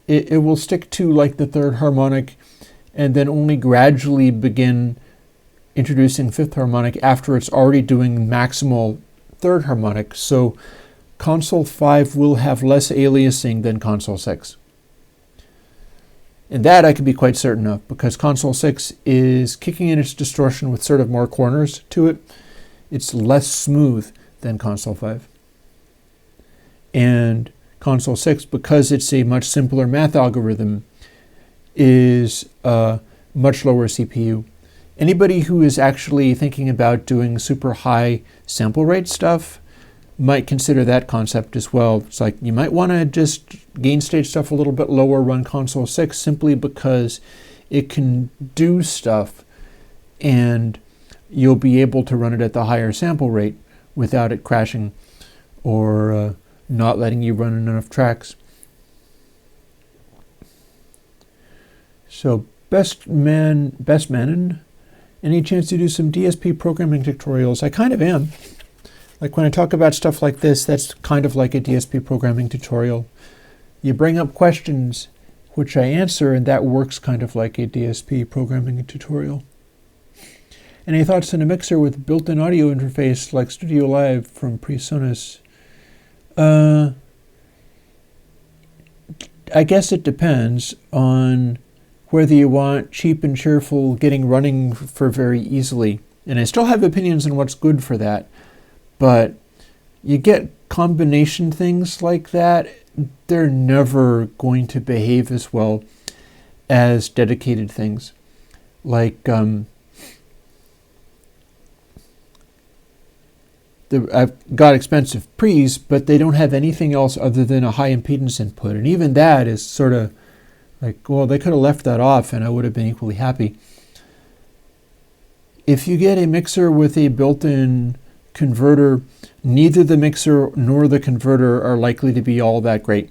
it will stick to like the third harmonic and then only gradually begin introducing fifth harmonic after it's already doing maximal third harmonic. So console 5 will have less aliasing than console 6. And that I can be quite certain of, because console 6 is kicking in its distortion with sort of more corners to it. It's less smooth than console 5. And console 6, because it's a much simpler math algorithm, is a much lower CPU. Anybody who is actually thinking about doing super high sample rate stuff might consider that concept as well. It's like you might want to just gain stage stuff a little bit lower, run console 6, simply because it can do stuff and you'll be able to run it at the higher sample rate without it crashing or not letting you run enough tracks. So best man, any chance to do some DSP programming tutorials? I kind of am. Like when I talk about stuff like this, that's kind of like a DSP programming tutorial. You bring up questions, which I answer, and that works kind of like a DSP programming tutorial. Any thoughts on a mixer with built-in audio interface like Studio Live from PreSonus? I guess it depends on whether you want cheap and cheerful getting running for very easily. And I still have opinions on what's good for that. But you get combination things like that, they're never going to behave as well as dedicated things. Like I've got expensive pre's, but they don't have anything else other than a high impedance input. And even that is sort of like, well, they could have left that off and I would have been equally happy. If you get a mixer with a built-in converter, neither the mixer nor the converter are likely to be all that great.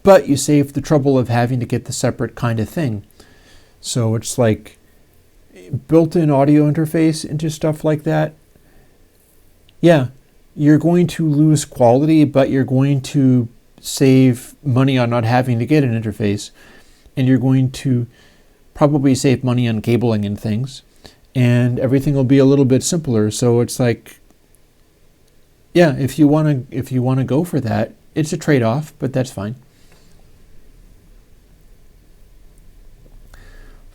But you save the trouble of having to get the separate kind of thing. So it's like built-in audio interface into stuff like that. Yeah, you're going to lose quality, but you're going to save money on not having to get an interface. And you're going to probably save money on cabling and things. And everything will be a little bit simpler. So it's like, yeah, if you want to go for that, it's a trade-off, but that's fine.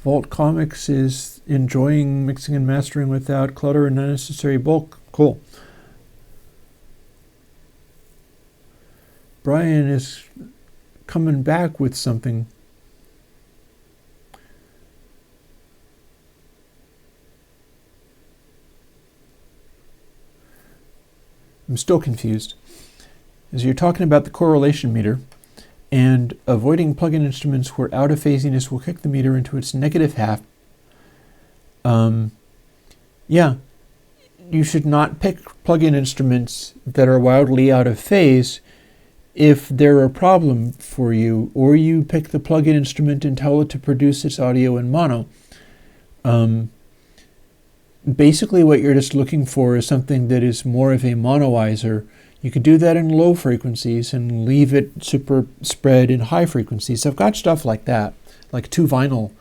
Vault Comics is enjoying mixing and mastering without clutter and unnecessary bulk. Cool. Brian is coming back with something. I'm still confused. is you're talking about the correlation meter, and avoiding plug-in instruments where out-of-phasiness will kick the meter into its negative half. Yeah, you should not pick plug-in instruments that are wildly out of phase if they're a problem for you, or you pick the plug-in instrument and tell it to produce its audio in mono. Basically what you're just looking for is something that is more of a monoizer. You could do that in low frequencies and leave it super spread in high frequencies. I've got stuff like that, like 2-vinyl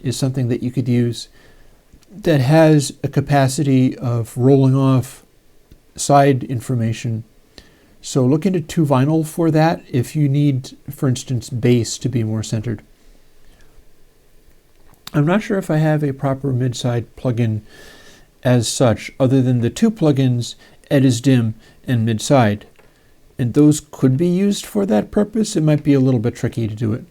is something that you could use that has a capacity of rolling off side information. So look into 2-vinyl for that if you need, for instance, bass to be more centered. I'm not sure if I have a proper mid-side plugin as such, other than the 2 plugins, Edisdim and mid-side. And those could be used for that purpose. It might be a little bit tricky to do it.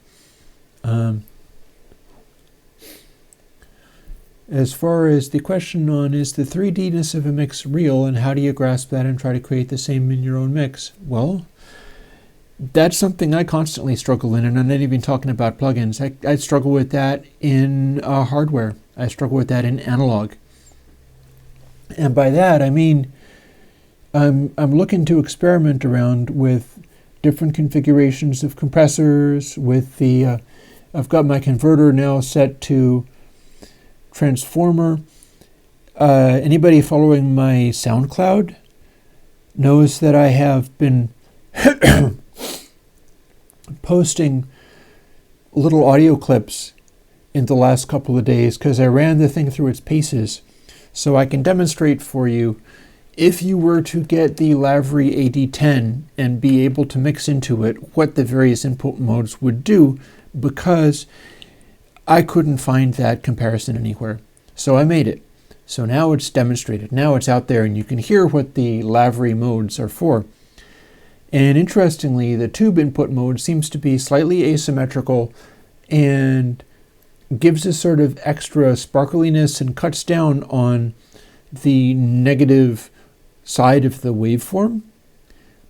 As far as the question on is the 3D-ness of a mix real and how do you grasp that and try to create the same in your own mix? Well, that's something I constantly struggle in, and I'm not even talking about plugins. I struggle with that in hardware. I struggle with that in analog. And by that I mean I'm looking to experiment around with different configurations of compressors. With the I've got my converter now set to transformer. Anybody following my SoundCloud knows that I have been posting little audio clips in the last couple of days because I ran the thing through its paces, so I can demonstrate for you if you were to get the Lavry AD10 and be able to mix into it what the various input modes would do, because I couldn't find that comparison anywhere. So I made it. So now it's demonstrated. Now it's out there and you can hear what the Lavry modes are for. And interestingly, the tube input mode seems to be slightly asymmetrical and gives a sort of extra sparkliness and cuts down on the negative side of the waveform,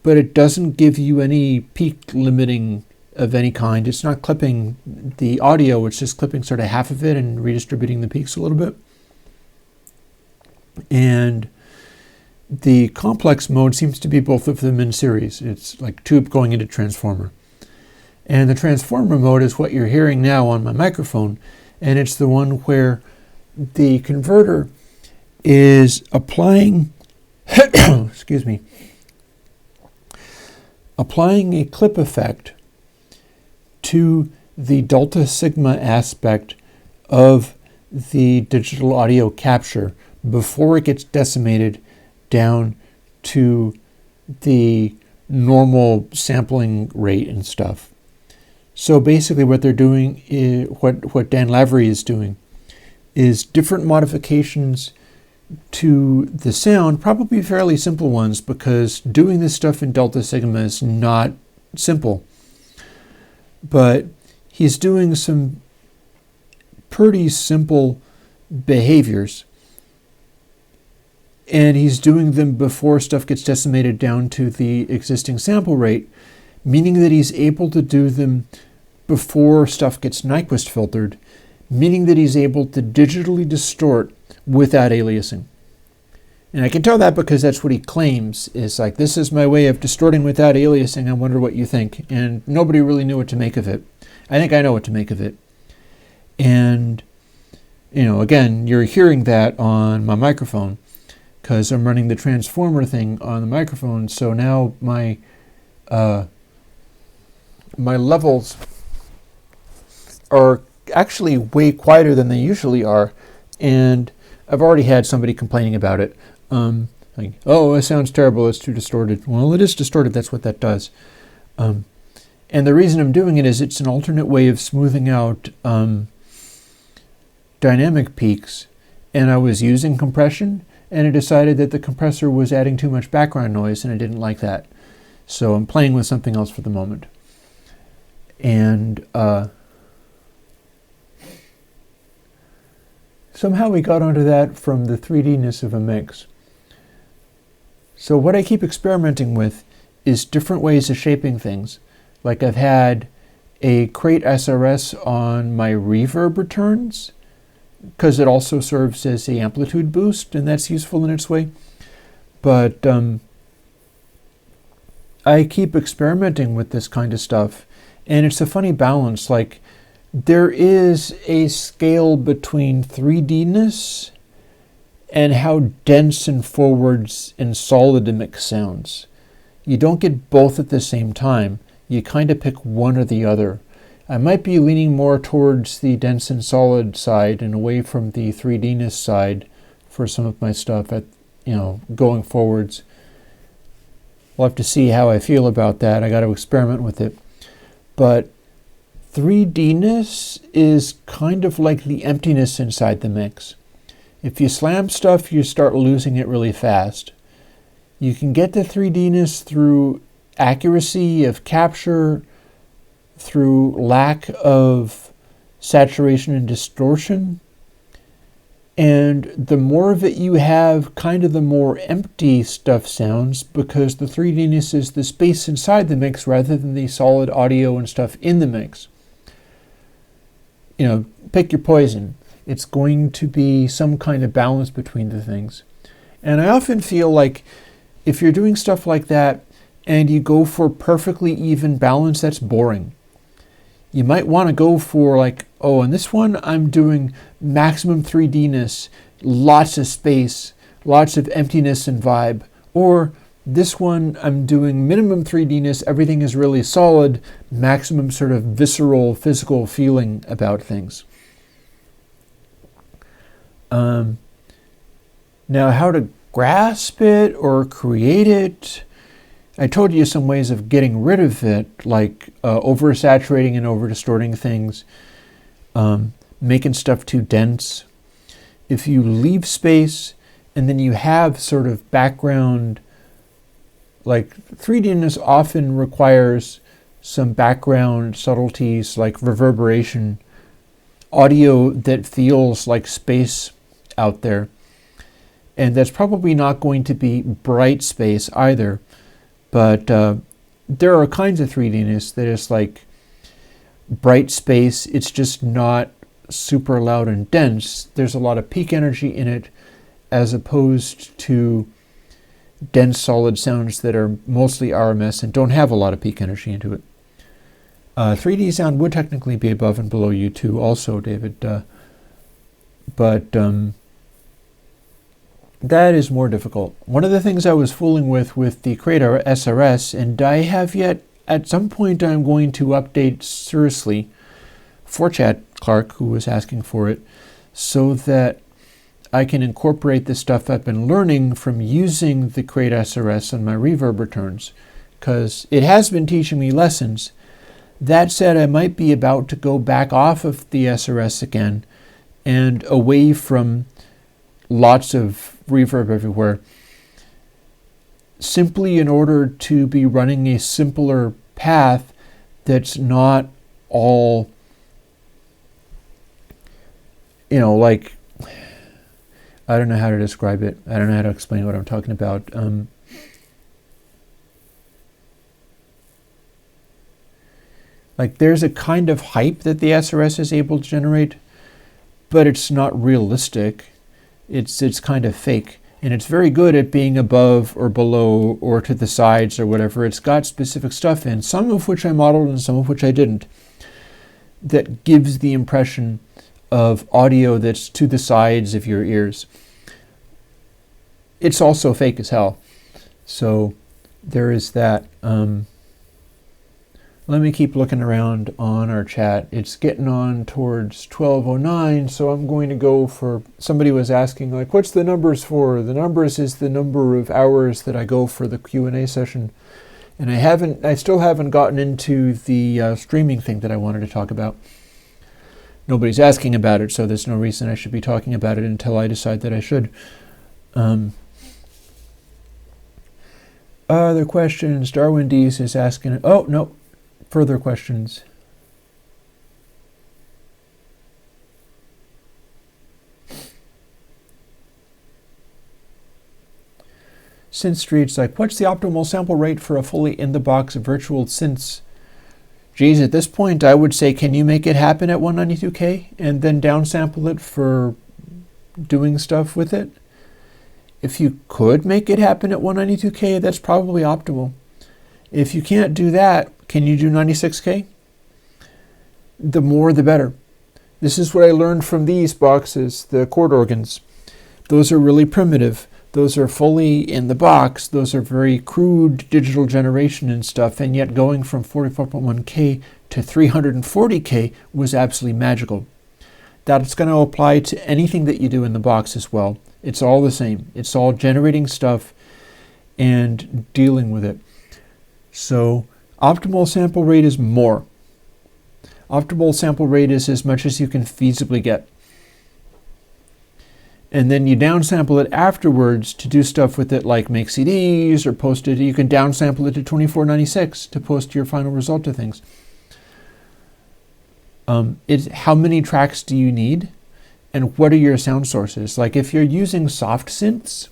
but it doesn't give you any peak limiting of any kind. It's not clipping the audio, it's just clipping sort of half of it and redistributing the peaks a little bit. And the complex mode seems to be both of them in series. It's like tube going into transformer. And the transformer mode is what you're hearing now on my microphone, and it's the one where the converter is applying excuse me, applying a clip effect to the delta sigma aspect of the digital audio capture before it gets decimated down to the normal sampling rate and stuff. So basically what they're doing is, what Dan Lavry is doing, is different modifications to the sound, probably fairly simple ones, because doing this stuff in delta sigma is not simple. But he's doing some pretty simple behaviors, and he's doing them before stuff gets decimated down to the existing sample rate, meaning that he's able to do them before stuff gets Nyquist filtered, meaning that he's able to digitally distort without aliasing. And I can tell that because that's what he claims, is like, this is my way of distorting without aliasing, I wonder what you think. And nobody really knew what to make of it. I think I know what to make of it. And, you know, again, you're hearing that on my microphone because I'm running the transformer thing on the microphone. So now my my levels are actually way quieter than they usually are, and I've already had somebody complaining about it. Like, oh, it sounds terrible, it's too distorted. Well, it is distorted, that's what that does. And the reason I'm doing it is it's an alternate way of smoothing out dynamic peaks, and I was using compression, and I decided that the compressor was adding too much background noise, and I didn't like that. So I'm playing with something else for the moment. And somehow we got onto that from the 3D-ness of a mix. So what I keep experimenting with is different ways of shaping things. Like I've had a crate SRS on my reverb returns, because it also serves as a amplitude boost, and that's useful in its way. But I keep experimenting with this kind of stuff, and it's a funny balance. Like, there is a scale between 3D-ness and how dense and forwards and solid a mix sounds. You don't get both at the same time. You kind of pick one or the other. I might be leaning more towards the dense and solid side and away from the 3D-ness side for some of my stuff going forwards. We'll have to see how I feel about that. I got to experiment with it. But 3D-ness is kind of like the emptiness inside the mix. If you slam stuff, you start losing it really fast. You can get the 3D-ness through accuracy of capture, through lack of saturation and distortion. And the more of it you have, kind of the more empty stuff sounds, because the 3D-ness is the space inside the mix rather than the solid audio and stuff in the mix. Pick your poison. It's going to be some kind of balance between the things. And I often feel like if you're doing stuff like that and you go for perfectly even balance, that's boring. You might want to go for in this one I'm doing maximum 3D-ness, lots of space, lots of emptiness and vibe. Or this one I'm doing minimum 3D-ness, everything is really solid, maximum sort of visceral, physical feeling about things. Now, how to grasp it or create it, I told you some ways of getting rid of it, like oversaturating and over-distorting things, making stuff too dense. If you leave space and then you have sort of background, like 3D-ness often requires some background subtleties like reverberation, audio that feels like space out there. And that's probably not going to be bright space either. But there are kinds of 3D-ness that is like bright space. It's just not super loud and dense. There's a lot of peak energy in it, as opposed to dense solid sounds that are mostly RMS and don't have a lot of peak energy into it. 3D sound would technically be above and below U2 also, David. But that is more difficult. One of the things I was fooling with the Creator SRS, and I have yet, at some point I'm going to update seriously for Chad Clark, who was asking for it, so that I can incorporate the stuff I've been learning from using the Creator SRS on my reverb returns, because it has been teaching me lessons. That said, I might be about to go back off of the SRS again and away from lots of reverb everywhere, simply in order to be running a simpler path that's not all, like, I don't know how to describe it. I don't know how to explain what I'm talking about. Like, there's a kind of hype that the SRS is able to generate, but it's not realistic. It's kind of fake. And it's very good at being above or below or to the sides or whatever. It's got specific stuff in, some of which I modeled and some of which I didn't, that gives the impression of audio that's to the sides of your ears. It's also fake as hell. So there is that. Let me keep looking around on our chat. It's getting on towards 12:09, so I'm going to go for, somebody was asking, like, what's the numbers for? The numbers is the number of hours that I go for the Q&A session. And I still haven't gotten into the streaming thing that I wanted to talk about. Nobody's asking about it, so there's no reason I should be talking about it until I decide that I should. Other questions? Darwin Dees is asking, oh, no. Further questions? synth streets, like what's the optimal sample rate for a fully in-the-box virtual synths? Geez, at this point, I would say, can you make it happen at 192K and then downsample it for doing stuff with it? If you could make it happen at 192K, that's probably optimal. If you can't do that, can you do 96K? The more, the better. This is what I learned from these boxes, the chord organs. Those are really primitive. Those are fully in the box. Those are very crude digital generation and stuff, and yet going from 44.1K to 340K was absolutely magical. That's going to apply to anything that you do in the box as well. It's all the same. It's all generating stuff and dealing with it. So optimal sample rate is more. Optimal sample rate is as much as you can feasibly get. And then you downsample it afterwards to do stuff with it, like make CDs or post it. You can downsample it to 2496 to post your final result to things. It's how many tracks do you need, and what are your sound sources? Like if you're using soft synths,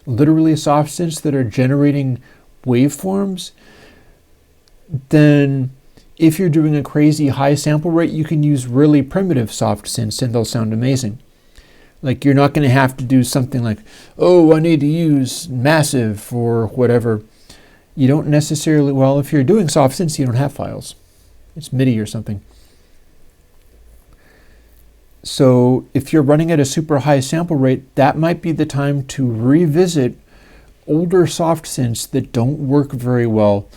literally soft synths that are generating waveforms, then if you're doing a crazy high sample rate, you can use really primitive soft synths and they'll sound amazing. Like you're not going to have to do something like, oh, I need to use massive or whatever. You don't necessarily, well, if you're doing soft synths, you don't have files. It's MIDI or something. So if you're running at a super high sample rate, that might be the time to revisit older soft synths that don't work very well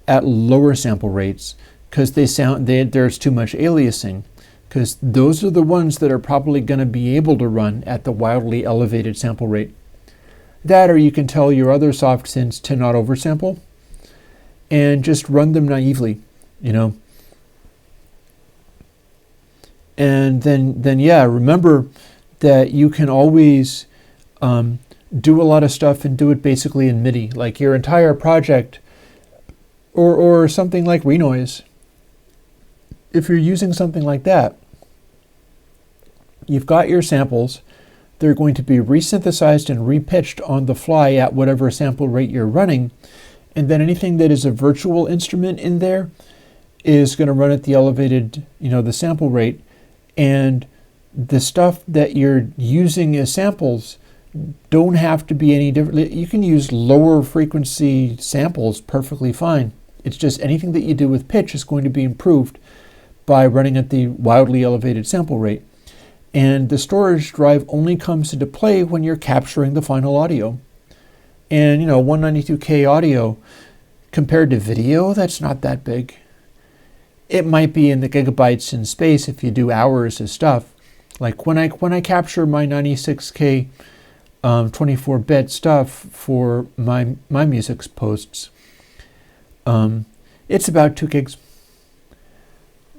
at lower sample rates because there's too much aliasing. Because those are the ones that are probably going to be able to run at the wildly elevated sample rate. That, or you can tell your other soft synths to not oversample and just run them naively, you know. And then yeah, remember that you can always do a lot of stuff and do it basically in MIDI. Like your entire project or something like Renoise. If you're using something like that, you've got your samples. They're going to be resynthesized and repitched on the fly at whatever sample rate you're running. And then anything that is a virtual instrument in there is going to run at the elevated, the sample rate. And the stuff that you're using as samples don't have to be any different. You can use lower frequency samples perfectly fine. It's just anything that you do with pitch is going to be improved by running at the wildly elevated sample rate. And the storage drive only comes into play when you're capturing the final audio. And 192K audio compared to video, that's not that big. It might be in the gigabytes in space if you do hours of stuff. Like when I capture my 96K 24-bit stuff for my music's posts, it's about 2 gigs.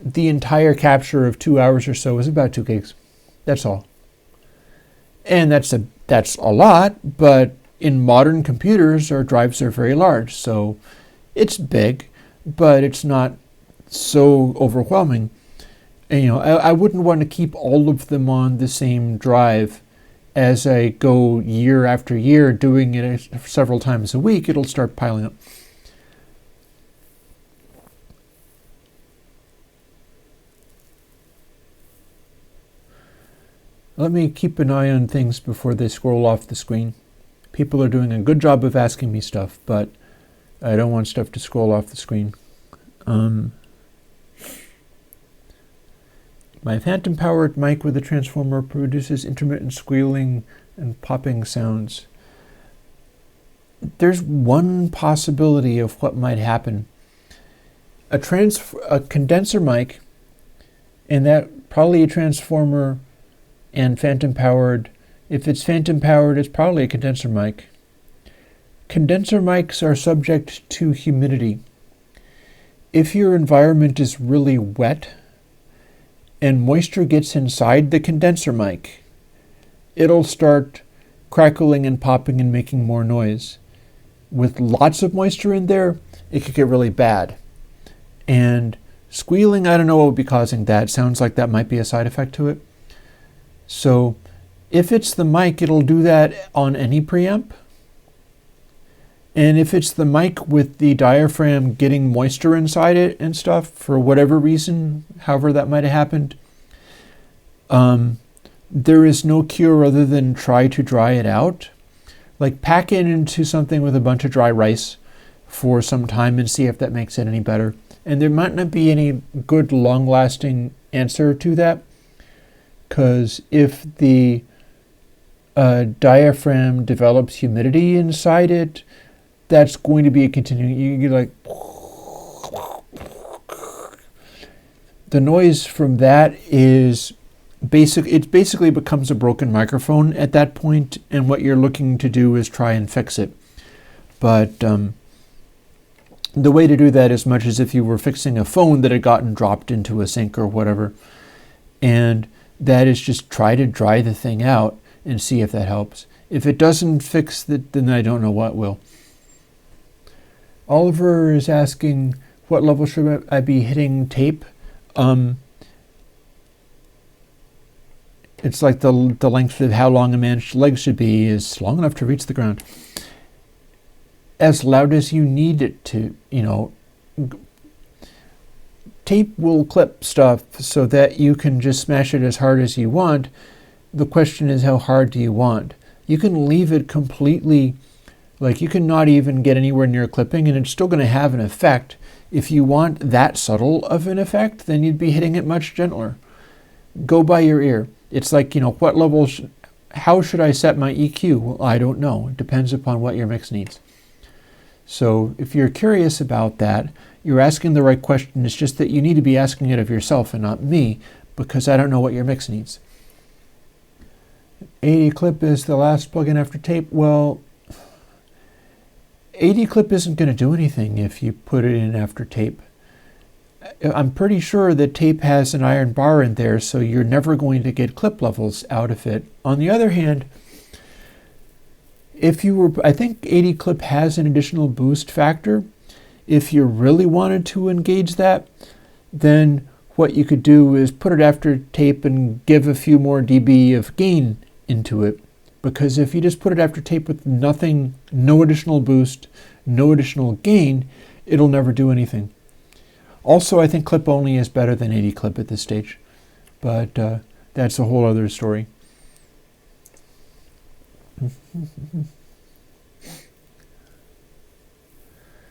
The entire capture of 2 hours or so is about 2 gigs. That's all. And that's a lot, but in modern computers, our drives are very large. So it's big, but it's not so overwhelming. And, I wouldn't want to keep all of them on the same drive as I go year after year doing it several times a week. It'll start piling up. Let me keep an eye on things before they scroll off the screen. People are doing a good job of asking me stuff, but I don't want stuff to scroll off the screen. My phantom-powered mic with a transformer produces intermittent squealing and popping sounds. There's one possibility of what might happen. A condenser mic, and that probably a transformer and phantom-powered. If it's phantom-powered, it's probably a condenser mic. Condenser mics are subject to humidity. If your environment is really wet and moisture gets inside the condenser mic, it'll start crackling and popping and making more noise. With lots of moisture in there, it could get really bad. And squealing, I don't know what would be causing that. Sounds like that might be a side effect to it. So if it's the mic, it'll do that on any preamp. And if it's the mic with the diaphragm getting moisture inside it and stuff, for whatever reason, however that might have happened, there is no cure other than try to dry it out. Like pack it into something with a bunch of dry rice for some time and see if that makes it any better. And there might not be any good long-lasting answer to that, because if the diaphragm develops humidity inside it, that's going to be a continuing, you like, the noise from that is it basically becomes a broken microphone at that point, and what you're looking to do is try and fix it. But the way to do that is much as if you were fixing a phone that had gotten dropped into a sink or whatever, and that is just try to dry the thing out and see if that helps. If it doesn't fix it, then I don't know what will. Oliver is asking, what level should I be hitting tape? It's like the length of how long a man's legs should be is long enough to reach the ground. As loud as you need it to, tape will clip stuff so that you can just smash it as hard as you want. The question is, how hard do you want? You can leave it completely, like you can not even get anywhere near clipping and it's still going to have an effect. If you want that subtle of an effect, then you'd be hitting it much gentler. Go by your ear. It's like, what level, how should I set my EQ? Well, I don't know. It depends upon what your mix needs. So if you're curious about that, you're asking the right question. It's just that you need to be asking it of yourself and not me, because I don't know what your mix needs. 80 clip is the last plugin after tape. Well, 80 clip isn't going to do anything if you put it in after tape. I'm pretty sure that tape has an iron bar in there, so you're never going to get clip levels out of it. On the other hand, I think 80 clip has an additional boost factor. If you really wanted to engage that, then what you could do is put it after tape and give a few more dB of gain into it. Because if you just put it after tape with nothing, no additional boost, no additional gain, it'll never do anything. Also, I think clip only is better than 80 clip at this stage, but that's a whole other story.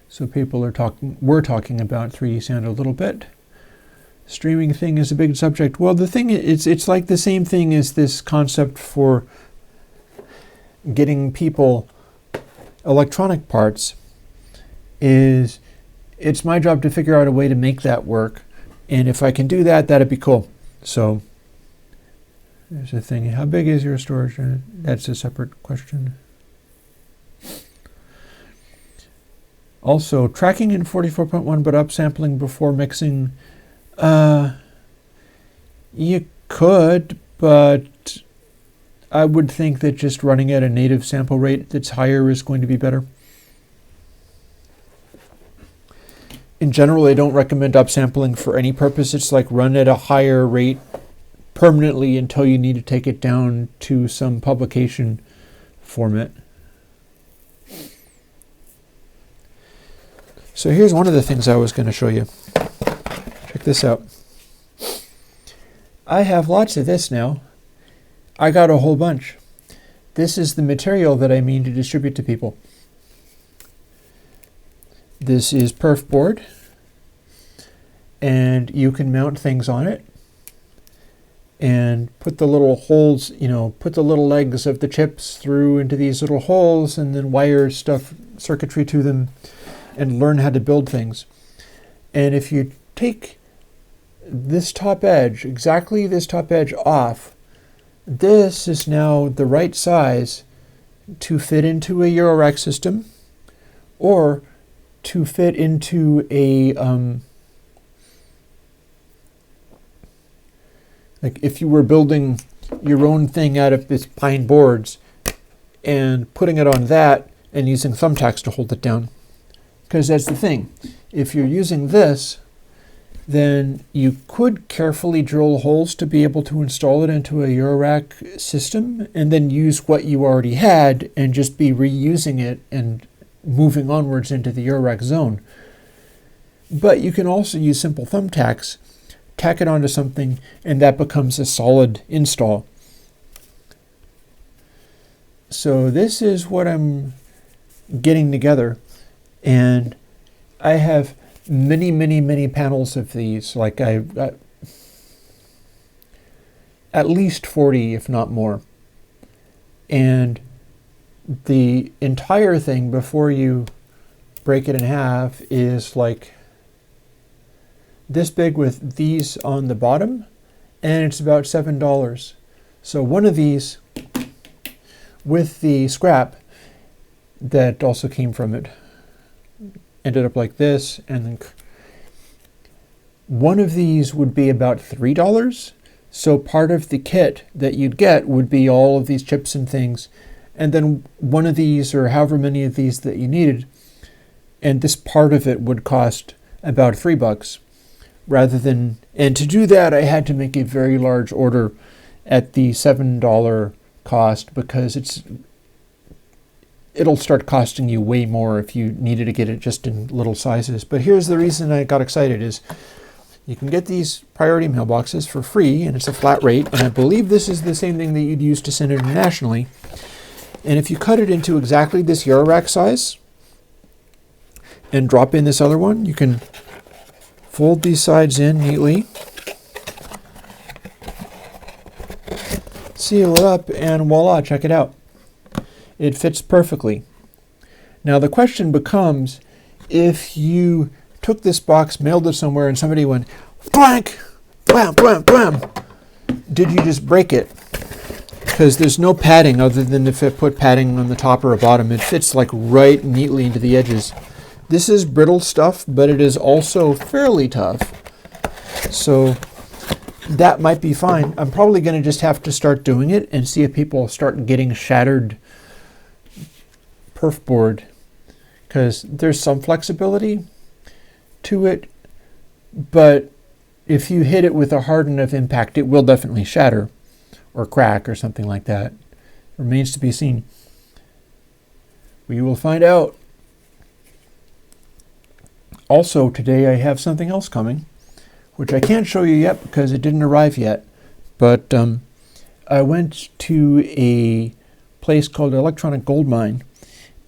So we're talking about 3D sound a little bit. Streaming thing is a big subject. Well, the thing is, it's like the same thing as this concept for getting people electronic parts. It's my job to figure out a way to make that work, and if I can do that, that'd be cool. So there's a thing. How big is your storage? That's a separate question. Also, tracking in 44.1 but upsampling before mixing. You could, but I would think that just running at a native sample rate that's higher is going to be better. In general, I don't recommend upsampling for any purpose. It's like run at a higher rate permanently until you need to take it down to some publication format. So here's one of the things I was going to show you. Check this out. I have lots of this now. I got a whole bunch. This is the material that I mean to distribute to people. This is perf board, and you can mount things on it and put the little holes, put the little legs of the chips through into these little holes and then wire circuitry to them and learn how to build things. And if you take this top edge, exactly this top edge off, this is now the right size to fit into a Eurorack system or to fit into a, like if you were building your own thing out of this pine boards and putting it on that and using thumbtacks to hold it down. Because that's the thing. If you're using this, then you could carefully drill holes to be able to install it into a Eurorack system and then use what you already had and just be reusing it and moving onwards into the Eurorack zone. But you can also use simple thumbtacks, tack it onto something, and that becomes a solid install. So this is what I'm getting together, and I have many panels of these. Like I've got at least 40, if not more. And the entire thing, before you break it in half, is like this big with these on the bottom, and it's about $7. So one of these with the scrap that also came from it ended up like this, and then one of these would be about $3. So part of the kit that you'd get would be all of these chips and things, and then one of these, or however many of these that you needed, and this part of it would cost about $3 rather than, and to do that I had to make a very large order at the $7 cost, because it'll start costing you way more if you needed to get it just in little sizes. But here's the reason I got excited is you can get these priority mailboxes for free, and it's a flat rate, and I believe this is the same thing that you'd use to send internationally. And if you cut it into exactly this Eurorack size and drop in this other one, you can fold these sides in neatly, seal it up, and voila, check it out. It fits perfectly. Now the question becomes, if you took this box, mailed it somewhere, and somebody went blank, blam, blam, blam, did you just break it? Because there's no padding other than if it put padding on the top or a bottom. It fits like right neatly into the edges. This is brittle stuff, but it is also fairly tough. So that might be fine. I'm probably going to just have to start doing it and see if people start getting shattered perf board, because there's some flexibility to it, but if you hit it with a hard enough impact, it will definitely shatter or crack or something like that. Remains to be seen. We will find out. Also today I have something else coming, which I can't show you yet because it didn't arrive yet, but I went to a place called Electronic Gold Mine,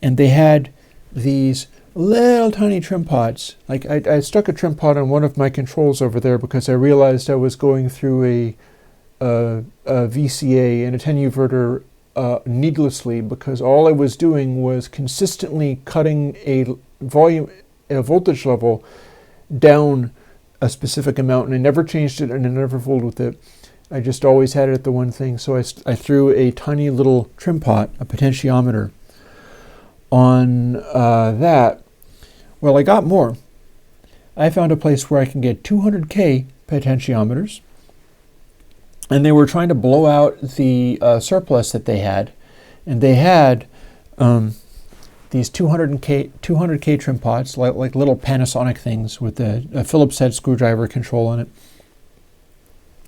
and they had these little tiny trim pots. Like I stuck a trim pot on one of my controls over there because I realized I was going through a VCA and a 10-uverter needlessly, because all I was doing was consistently cutting a voltage level down a specific amount, and I never changed it and I never fooled with it. I just always had it at the one thing. So I threw a tiny little trim pot, a potentiometer, on that. Well, I got more. I found a place where I can get 200K potentiometers, and they were trying to blow out the surplus that they had, and they had these 200K trim pots, like little Panasonic things with a Phillips head screwdriver control on it.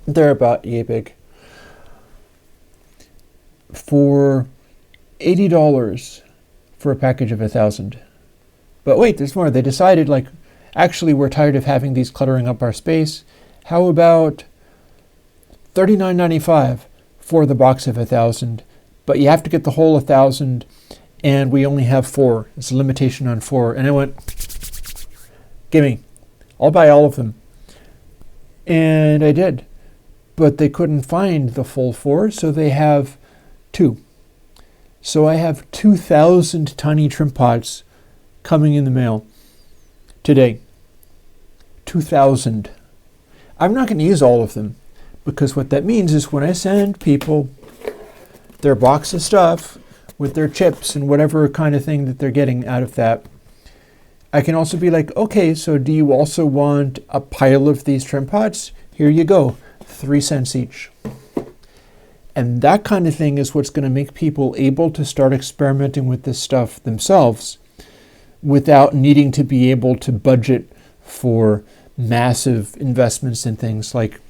They're about yay big. For $80 for a package of 1,000. But wait, there's more. They decided, like, actually we're tired of having these cluttering up our space. How about $39.95 for the box of 1,000? But you have to get the whole 1,000, and we only have 4. It's a limitation on 4. And I went, gimme. I'll buy all of them. And I did. But they couldn't find the full 4, so they have 2. So I have 2,000 tiny trim pots coming in the mail today. 2,000. I'm not going to use all of them, because what that means is when I send people their box of stuff with their chips and whatever kind of thing that they're getting out of that, I can also be like, okay, so do you also want a pile of these trim pots? Here you go, 3 cents each. And that kind of thing is what's going to make people able to start experimenting with this stuff themselves without needing to be able to budget for massive investments in things. Like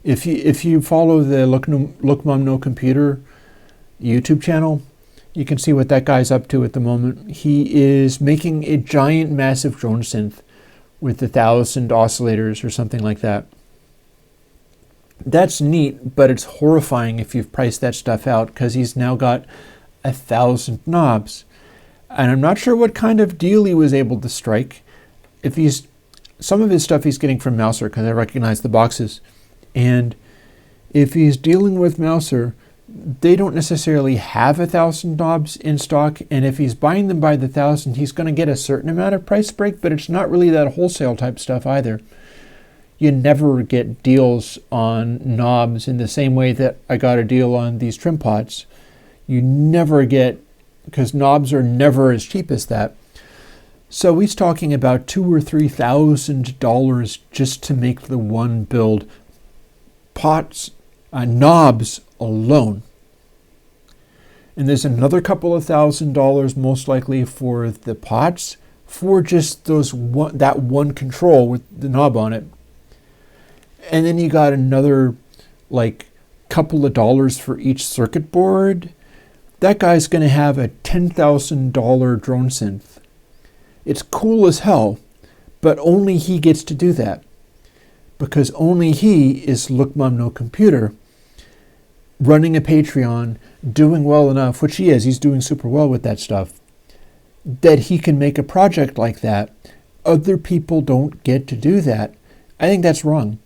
if you follow the Look Mom No Computer YouTube channel, You can see what that guy's up to at the moment. He is making a giant, massive drone synth with 1,000 oscillators or something like that. That's neat, but it's horrifying if you've priced that stuff out, because he's now got 1,000 knobs. And I'm not sure what kind of deal he was able to strike. Some of his stuff he's getting from Mouser, because I recognize the boxes. And if he's dealing with Mouser, they don't necessarily have 1,000 knobs in stock, and if he's buying them by the 1,000, he's going to get a certain amount of price break, but it's not really that wholesale type stuff either. You never get deals on knobs in the same way that I got a deal on these trim pots. You never get, because knobs are never as cheap as that. So he's talking about $2,000 or $3,000 just to make the one build. Knobs alone. And there's another couple of $1,000 most likely for the pots, for just that one control with the knob on it. And then you got another like couple of dollars for each circuit board. That guy's going to have a $10,000 drone synth. It's cool as hell, but only he gets to do that, because only he is Look Mom No Computer, running a Patreon, doing well enough, which he is. He's doing super well with that stuff, that he can make a project like that. Other people don't get to do that. I think that's wrong.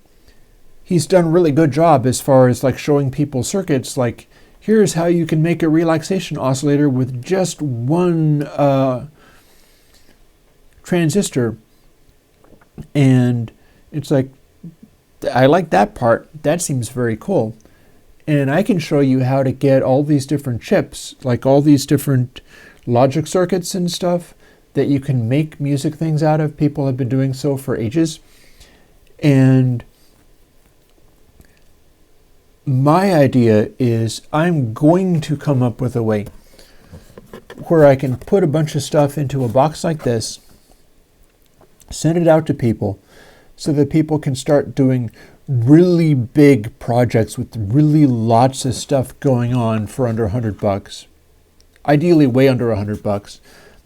He's done a really good job as far as like showing people circuits, like here's how you can make a relaxation oscillator with just one transistor. And it's like, I like that part. That seems very cool. And I can show you how to get all these different chips, like all these different logic circuits and stuff that you can make music things out of. People have been doing so for ages. And my idea is I'm going to come up with a way where I can put a bunch of stuff into a box like this, send it out to people, so that people can start doing really big projects with really lots of stuff going on for under $100. Ideally way under $100.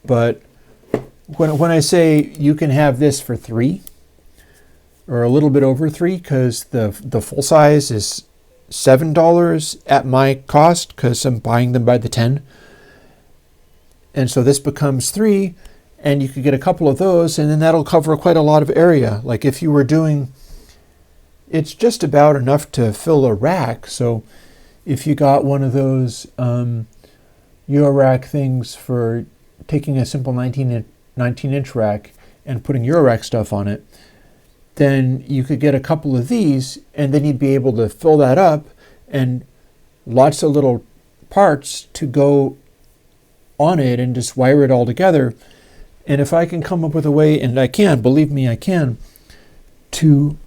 But when I say you can have this for $3 or a little bit over $3, because the full size is $7 at my cost, because I'm buying them by the 10. And so this becomes $3, and you could get a couple of those, and then that'll cover quite a lot of area. Like if you were doing, it's just about enough to fill a rack. So if you got one of those Eurorack things for taking a simple 19-inch rack and putting Eurorack stuff on it, then you could get a couple of these, and then you'd be able to fill that up, and lots of little parts to go on it, and just wire it all together. And if I can come up with a way, and I can, believe me, I can, to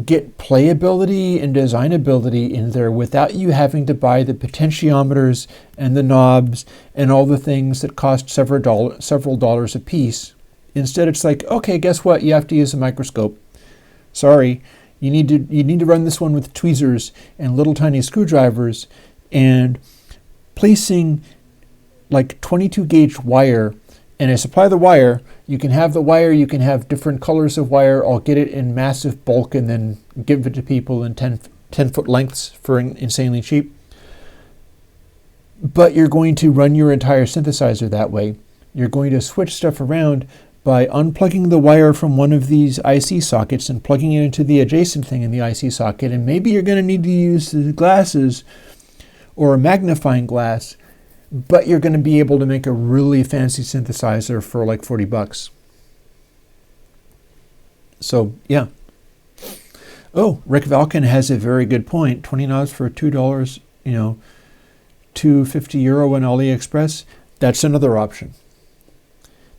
get playability and designability in there without you having to buy the potentiometers and the knobs and all the things that cost several dollars a piece. Instead, it's like, okay, guess what? You have to use a microscope. Sorry, you need to run this one with tweezers and little tiny screwdrivers, and placing like 22 gauge wire. And I supply the wire. You can have the wire. You can have different colors of wire. I'll get it in massive bulk and then give it to people in 10-foot lengths for insanely cheap. But you're going to run your entire synthesizer that way. You're going to switch stuff around by unplugging the wire from one of these IC sockets and plugging it into the adjacent thing in the IC socket. And maybe you're going to need to use the glasses or a magnifying glass, but you're going to be able to make a really fancy synthesizer for like $40. So, yeah. Oh, Rick Valken has a very good point. 20 knobs for $2, €250 on AliExpress. That's another option.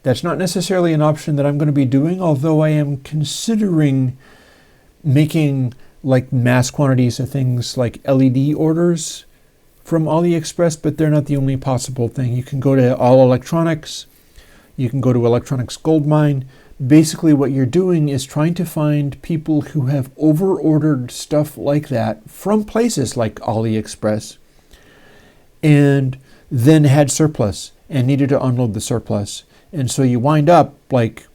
That's not necessarily an option that I'm going to be doing, although I am considering making like mass quantities of things like LED orders from AliExpress, but they're not the only possible thing. You can go to All Electronics. You can go to Electronics Goldmine. Basically, what you're doing is trying to find people who have over-ordered stuff like that from places like AliExpress, and then had surplus and needed to unload the surplus. And so you wind up like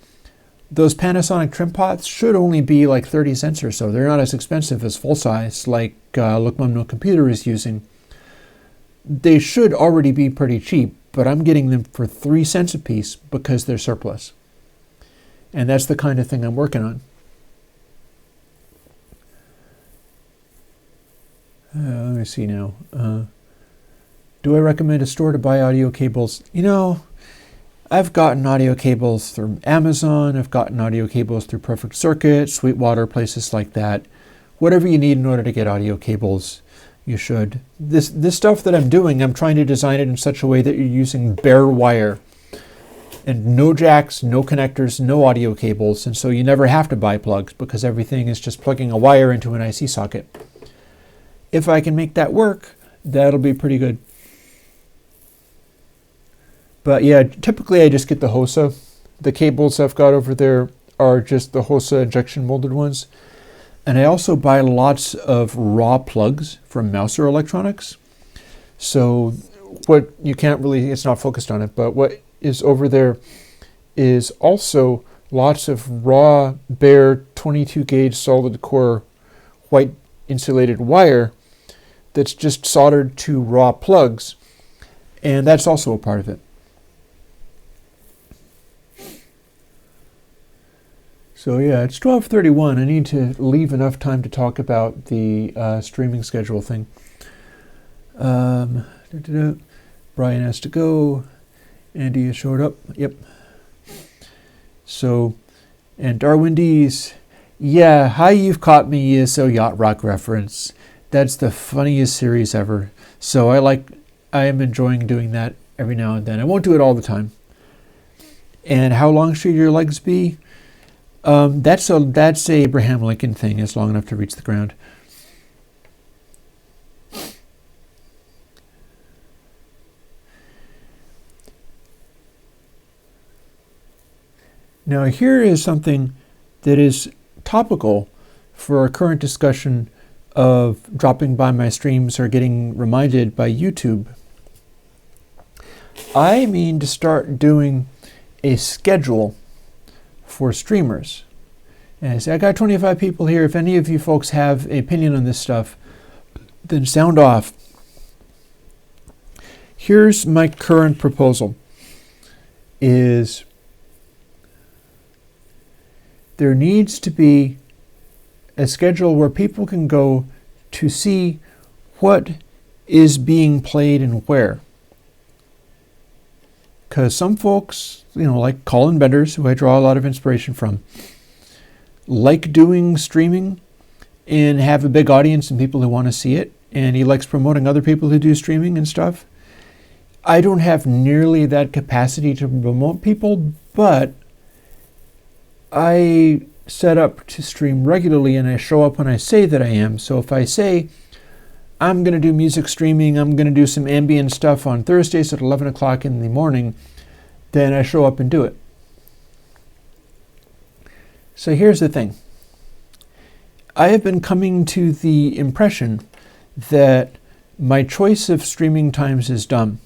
those Panasonic trim pots should only be like 30 cents or so. They're not as expensive as full size like Look Mum No Computer is using. They should already be pretty cheap, but I'm getting them for 3 cents a piece because they're surplus. And that's the kind of thing I'm working on. Let me see now. Do I recommend a store to buy audio cables? You know, I've gotten audio cables through Amazon. I've gotten audio cables through Perfect Circuit, Sweetwater, places like that. Whatever you need in order to get audio cables, you should. This stuff that I'm doing, I'm trying to design it in such a way that you're using bare wire and no jacks, no connectors, no audio cables. And so you never have to buy plugs because everything is just plugging a wire into an IC socket. If I can make that work, that'll be pretty good. But yeah, typically I just get the HOSA. The cables I've got over there are just the HOSA injection molded ones. And I also buy lots of raw plugs from Mouser Electronics. So what you can't really, it's not focused on it, but what is over there is also lots of raw, bare 22 gauge solid core white insulated wire that's just soldered to raw plugs. And that's also a part of it. So yeah, it's 12:31. I need to leave enough time to talk about the streaming schedule thing. Brian has to go. Andy has showed up. Yep. So, and Darwindies. Yeah, Hi You've Caught Me is a yacht rock reference. That's the funniest series ever. So I am enjoying doing that every now and then. I won't do it all the time. And How Long Should Your Legs Be? That's a Abraham Lincoln thing. It's long enough to reach the ground. Now here is something that is topical for our current discussion of dropping by my streams or getting reminded by YouTube. I mean to start doing a schedule for streamers. And I say, I got 25 people here. If any of you folks have an opinion on this stuff, then sound off. Here's my current proposal. Is there needs to be a schedule where people can go to see what is being played and where. Because some folks, like Colin Benders, who I draw a lot of inspiration from, like doing streaming and have a big audience and people who want to see it. And he likes promoting other people who do streaming and stuff. I don't have nearly that capacity to promote people, but I set up to stream regularly and I show up when I say that I am. So if I say I'm going to do music streaming, I'm going to do some ambient stuff on Thursdays at 11 o'clock in the morning, then I show up and do it. So here's the thing. I have been coming to the impression that my choice of streaming times is dumb.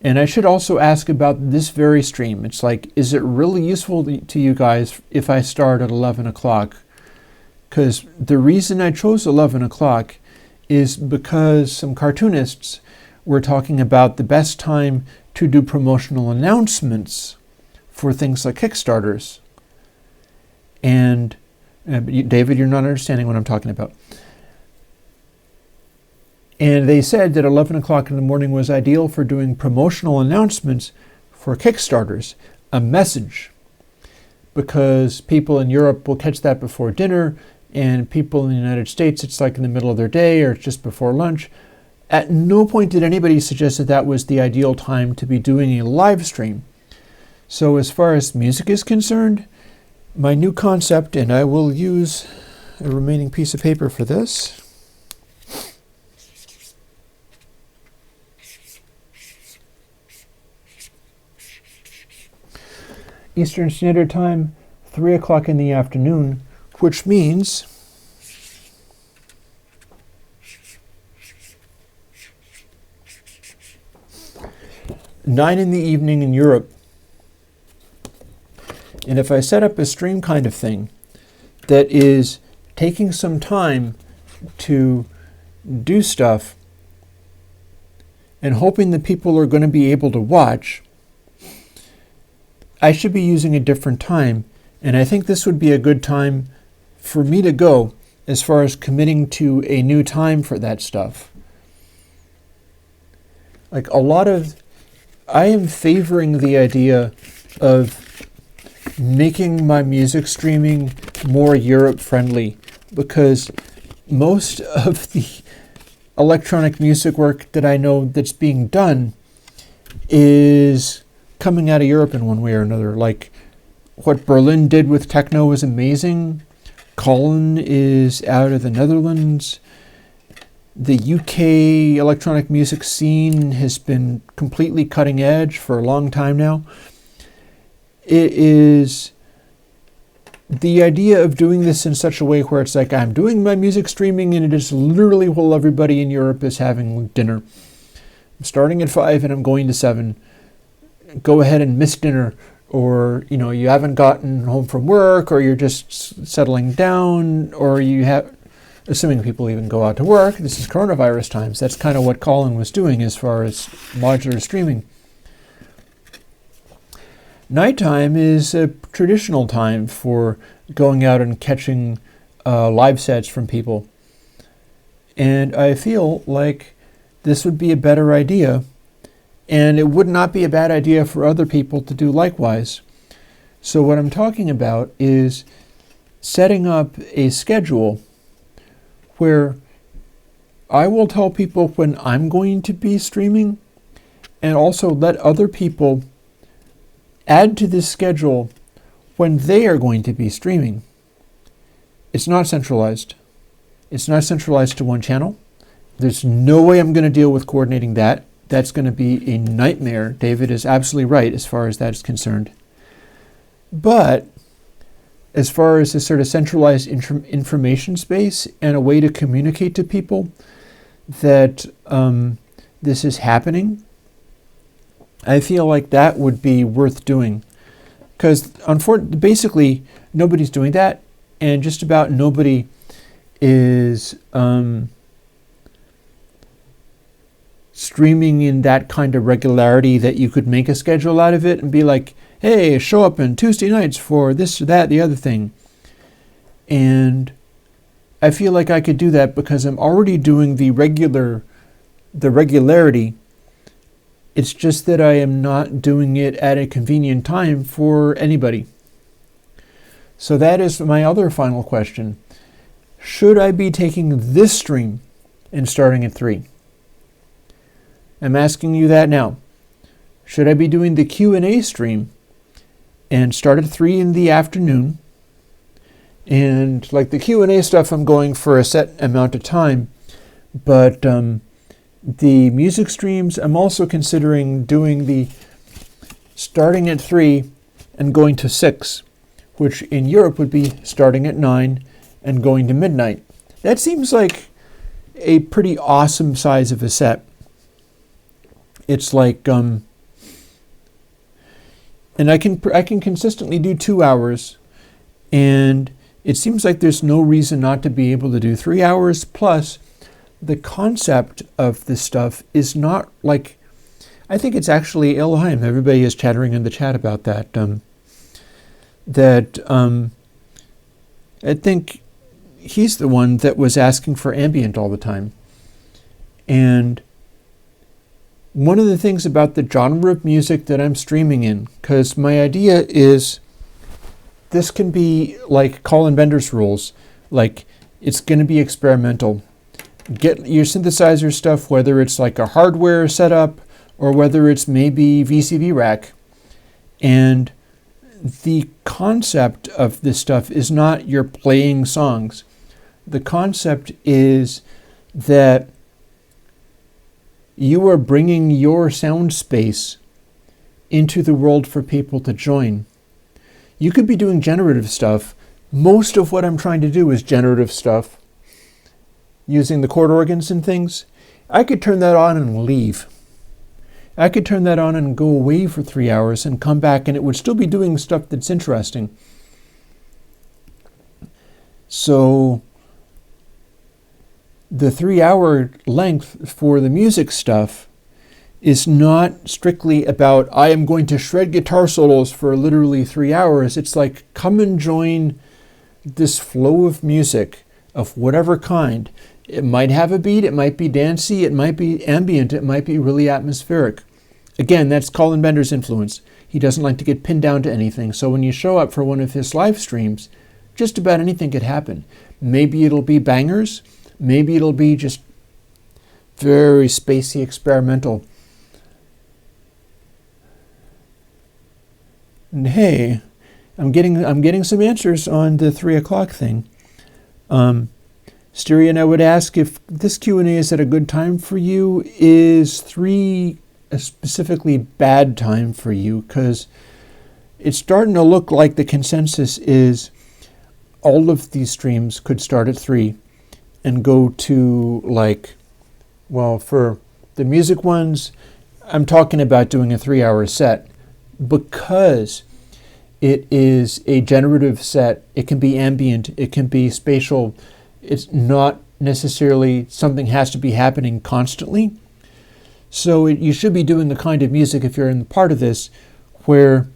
And I should also ask about this very stream. It's like, is it really useful to you guys if I start at 11 o'clock? Because the reason I chose 11 o'clock is because some cartoonists were talking about the best time to do promotional announcements for things like Kickstarters. And David, you're not understanding what I'm talking about. And they said that 11 o'clock in the morning was ideal for doing promotional announcements for Kickstarters, a message, because people in Europe will catch that before dinner, and people in the United States, it's like in the middle of their day or just before lunch. At no point did anybody suggest that that was the ideal time to be doing a live stream. So as far as music is concerned, my new concept, and I will use a remaining piece of paper for this. Eastern Standard Time, 3 o'clock in the afternoon, which means 9 in the evening in Europe. And if I set up a stream kind of thing that is taking some time to do stuff and hoping that people are going to be able to watch, I should be using a different time. And I think this would be a good time for me to go as far as committing to a new time for that stuff. Like I am favoring the idea of making my music streaming more Europe friendly, because most of the electronic music work that I know that's being done is coming out of Europe in one way or another. Like what Berlin did with techno was amazing. Colin is out of the Netherlands. The UK electronic music scene has been completely cutting edge for a long time now. It is the idea of doing this in such a way where it's like I'm doing my music streaming and it is literally while everybody in Europe is having dinner. I'm starting at 5 and I'm going to 7. Go ahead and miss dinner, or you haven't gotten home from work, or you're just settling down, or you have, assuming people even go out to work. This is coronavirus times. That's kind of what Colin was doing as far as modular streaming. Nighttime is a traditional time for going out and catching live sets from people. And I feel like this would be a better idea, and it would not be a bad idea for other people to do likewise. So what I'm talking about is setting up a schedule where I will tell people when I'm going to be streaming, and also let other people add to this schedule when they are going to be streaming. It's not centralized. It's not centralized to one channel. There's no way I'm going to deal with coordinating that. That's going to be a nightmare. David is absolutely right as far as that is concerned. But as far as a sort of centralized information space and a way to communicate to people that this is happening, I feel like that would be worth doing. Because basically nobody's doing that, and just about nobody is streaming in that kind of regularity that you could make a schedule out of it and be like, hey, show up on Tuesday nights for this or that, the other thing. And I feel like I could do that because I'm already doing the regularity. It's just that I am not doing it at a convenient time for anybody. So that is my other final question. Should I be taking this stream and starting at 3? I'm asking you that now. Should I be doing the Q&A stream and start at 3 in the afternoon? And like the Q&A stuff, I'm going for a set amount of time. But the music streams, I'm also considering doing the starting at 3 and going to 6, which in Europe would be starting at 9 and going to midnight. That seems like a pretty awesome size of a set. It's like, and I can consistently do 2 hours, and it seems like there's no reason not to be able to do 3 hours. Plus, the concept of this stuff is not like, I think it's actually Elohim. Everybody is chattering in the chat about that. I think he's the one that was asking for ambient all the time. And one of the things about the genre of music that I'm streaming in, because my idea is this can be like Colin Bender's rules, like it's going to be experimental. Get your synthesizer stuff, whether it's like a hardware setup or whether it's maybe VCV rack. And the concept of this stuff is not you're playing songs. The concept is that you are bringing your sound space into the world for people to join. You could be doing generative stuff. Most of what I'm trying to do is generative stuff, using the chord organs and things. I could turn that on and leave. I could turn that on and go away for 3 hours and come back, and it would still be doing stuff that's interesting. So the 3-hour length for the music stuff is not strictly about, I am going to shred guitar solos for literally 3 hours. It's like, come and join this flow of music of whatever kind. It might have a beat, it might be dancey, it might be ambient, it might be really atmospheric. Again, that's Colin Bender's influence. He doesn't like to get pinned down to anything. So when you show up for one of his live streams, just about anything could happen. Maybe it'll be bangers. Maybe it'll be just very spacey experimental. And hey, I'm getting some answers on the 3 o'clock thing. Styrian, I would ask if this Q&A is at a good time for you. Is 3 a specifically bad time for you? Because it's starting to look like the consensus is all of these streams could start at 3 and go to, like, well, for the music ones, I'm talking about doing a 3-hour set because it is a generative set. It can be ambient, it can be spatial. It's not necessarily something has to be happening constantly. So you should be doing the kind of music, if you're in the part of this, where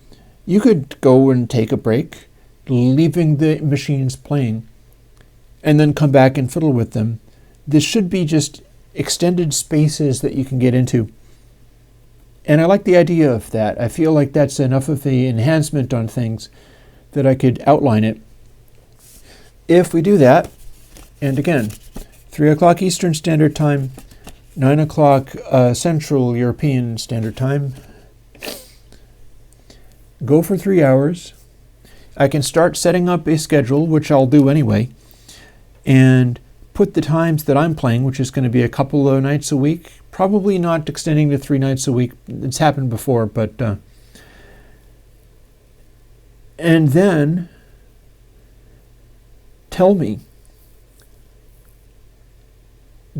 you could go and take a break, leaving the machines playing, and then come back and fiddle with them. This should be just extended spaces that you can get into. And I like the idea of that. I feel like that's enough of the enhancement on things that I could outline it. If we do that, and again, 3 o'clock Eastern Standard Time, 9 o'clock Central European Standard Time, go for 3 hours. I can start setting up a schedule, which I'll do anyway, and put the times that I'm playing, which is going to be a couple of nights a week, probably not extending to 3 nights a week. It's happened before, but and then tell me,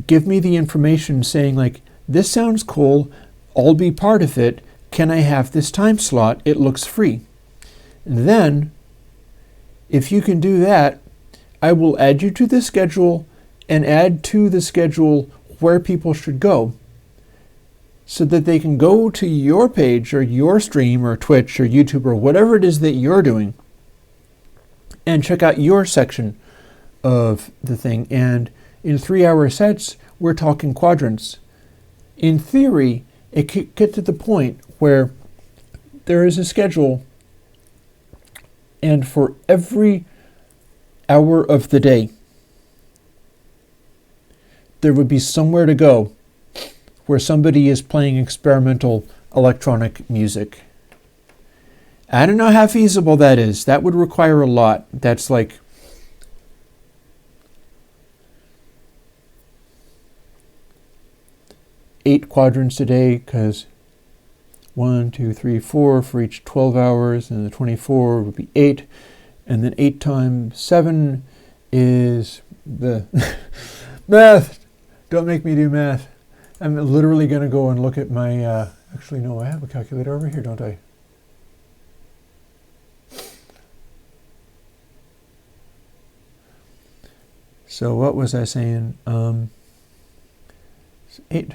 give me the information saying, like, this sounds cool, I'll be part of it, can I have this time slot? It looks free. And then, if you can do that, I will add you to the schedule and add to the schedule where people should go so that they can go to your page or your stream or Twitch or YouTube or whatever it is that you're doing and check out your section of the thing. And in 3-hour sets, we're talking quadrants. In theory, it could get to the point where there is a schedule, and for every hour of the day, there would be somewhere to go where somebody is playing experimental electronic music. I don't know how feasible that is. That would require a lot. That's like eight quadrants a day, because 1, 2, 3, 4 for each 12 hours, and the 24 would be 8, and then 8 times 7 is the math. Don't make me do math. I'm literally going to go and look at my, actually no, I have a calculator over here, don't I? So what was I saying? 8.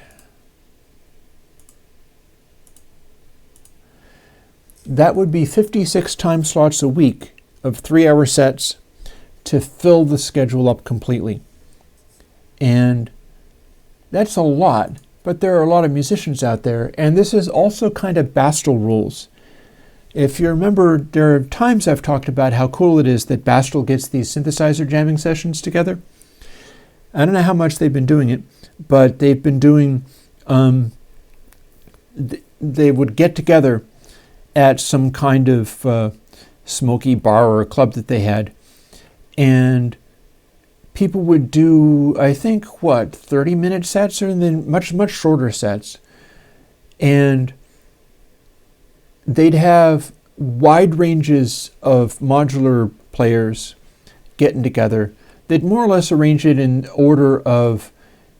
That would be 56 time slots a week of 3-hour sets to fill the schedule up completely. And that's a lot, but there are a lot of musicians out there, and this is also kind of Bastel rules. If you remember, there are times I've talked about how cool it is that Bastel gets these synthesizer jamming sessions together. I don't know how much they've been doing it, but they've been doing, they would get together at some kind of smoky bar or club that they had, and people would do, I think, 30-minute sets, or then much shorter sets, and they'd have wide ranges of modular players getting together. They'd more or less arrange it in order of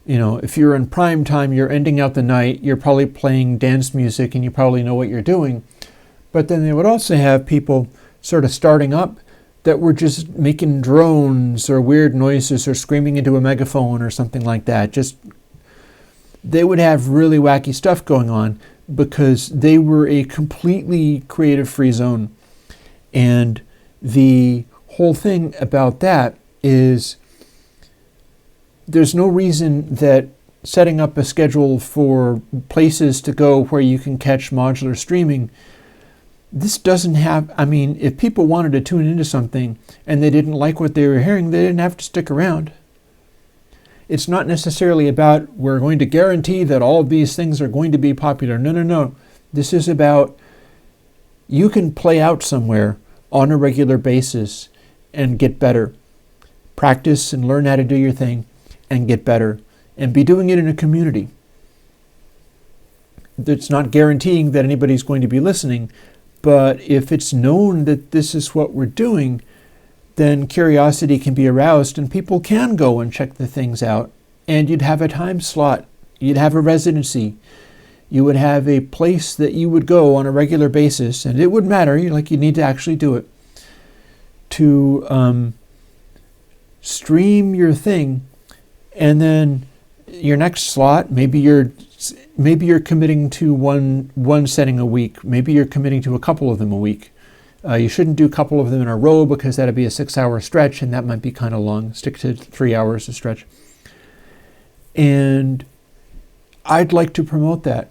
You know, if you're in prime time, you're ending out the night, you're probably playing dance music and you probably know what you're doing. But then they would also have people sort of starting up that were just making drones or weird noises or screaming into a megaphone or something like that. Just, they would have really wacky stuff going on because they were a completely creative free zone. And the whole thing about that is there's no reason that setting up a schedule for places to go where you can catch modular streaming, this doesn't have, I mean, if people wanted to tune into something and they didn't like what they were hearing, they didn't have to stick around. It's not necessarily about we're going to guarantee that all of these things are going to be popular. No, no, no. This is about you can play out somewhere on a regular basis and get better. Practice and learn how to do your thing and get better. And be doing it in a community. It's not guaranteeing that anybody's going to be listening, but if it's known that this is what we're doing, then curiosity can be aroused and people can go and check the things out. And you'd have a time slot. You'd have a residency. You would have a place that you would go on a regular basis, and it would matter, like you need to actually do it, to stream your thing. And then your next slot, maybe you're committing to one setting a week. Maybe you're committing to a couple of them a week. You shouldn't do a couple of them in a row because that'd be a 6-hour stretch, and that might be kind of long. Stick to 3 hours a stretch. And I'd like to promote that.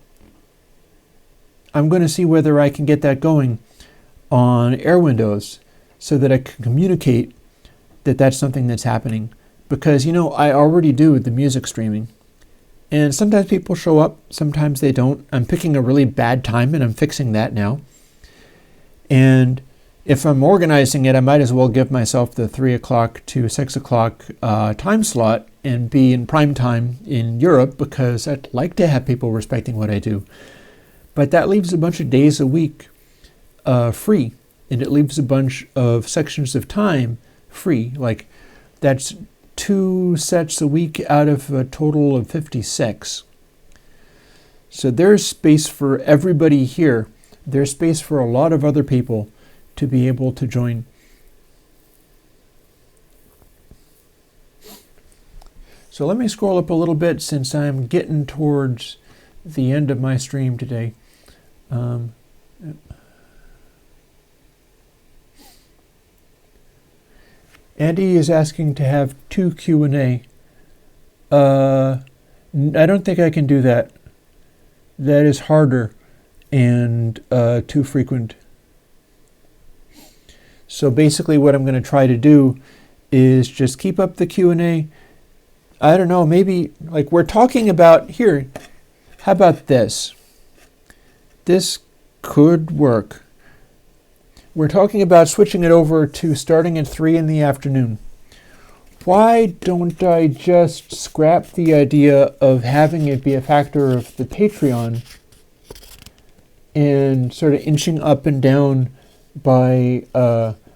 I'm going to see whether I can get that going on Airwindows so that I can communicate that that's something that's happening. Because, you know, I already do the music streaming. And sometimes people show up, sometimes they don't. I'm picking a really bad time, and I'm fixing that now. And if I'm organizing it, I might as well give myself the 3 o'clock to 6 o'clock time slot and be in prime time in Europe, because I'd like to have people respecting what I do. But that leaves a bunch of days a week free, and it leaves a bunch of sections of time free. Like, that's 2 sets a week out of a total of 56. So there's space for everybody here. There's space for a lot of other people to be able to join. So let me scroll up a little bit since I'm getting towards the end of my stream today. Andy is asking to have 2 Q&A. I don't think I can do that. That is harder and too frequent. So basically what I'm going to try to do is just keep up the Q&A. I don't know, maybe like we're talking about here. How about this? This could work. We're talking about switching it over to starting at 3 in the afternoon. Why don't I just scrap the idea of having it be a factor of the Patreon and sort of inching up and down by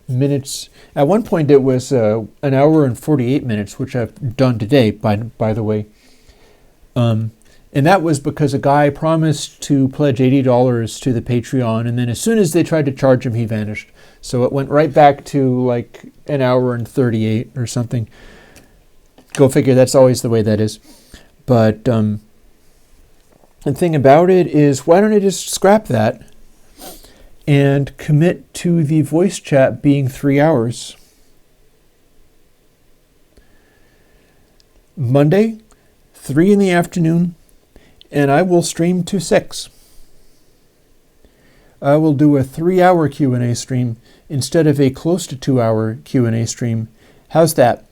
minutes? At one point it was an hour and 48 minutes, which I've done today, by the way. And that was because a guy promised to pledge $80 to the Patreon, and then as soon as they tried to charge him, he vanished. So it went right back to like an hour and 38 or something. Go figure, that's always the way that is. But the thing about it is, why don't I just scrap that and commit to the voice chat being 3 hours? Monday, 3 in the afternoon, and I will stream to 6. I will do a 3-hour Q&A stream instead of a close to 2-hour Q&A stream. How's that?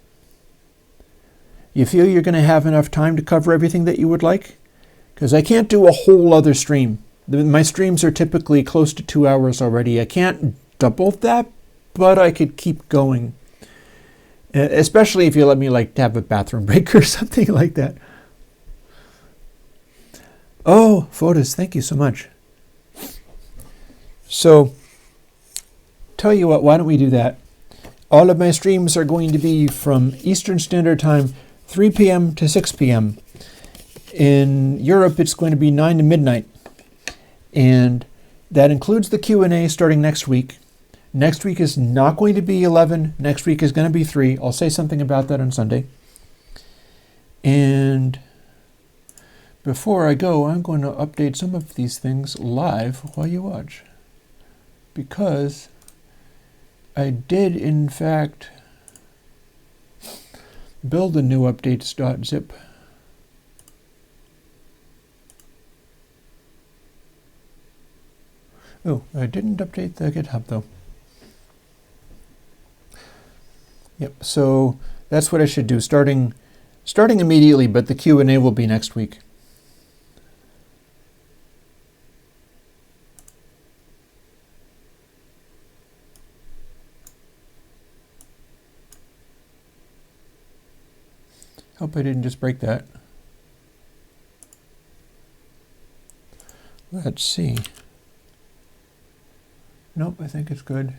You feel you're going to have enough time to cover everything that you would like? Because I can't do a whole other stream. My streams are typically close to 2 hours already. I can't double that, but I could keep going. Especially if you let me like have a bathroom break or something like that. Oh, Fotis, thank you so much. So, tell you what, why don't we do that? All of my streams are going to be from Eastern Standard Time, 3 p.m. to 6 p.m. In Europe, it's going to be 9 to midnight. And that includes the Q&A starting next week. Next week is not going to be 11. Next week is going to be 3. I'll say something about that on Sunday. And before I go, I'm going to update some of these things live while you watch. Because I did, in fact, build a new updates.zip. Oh, I didn't update the GitHub though. Yep, so that's what I should do, starting immediately, but the Q&A will be next week. Hope I didn't just break that. Let's see. Nope, I think it's good.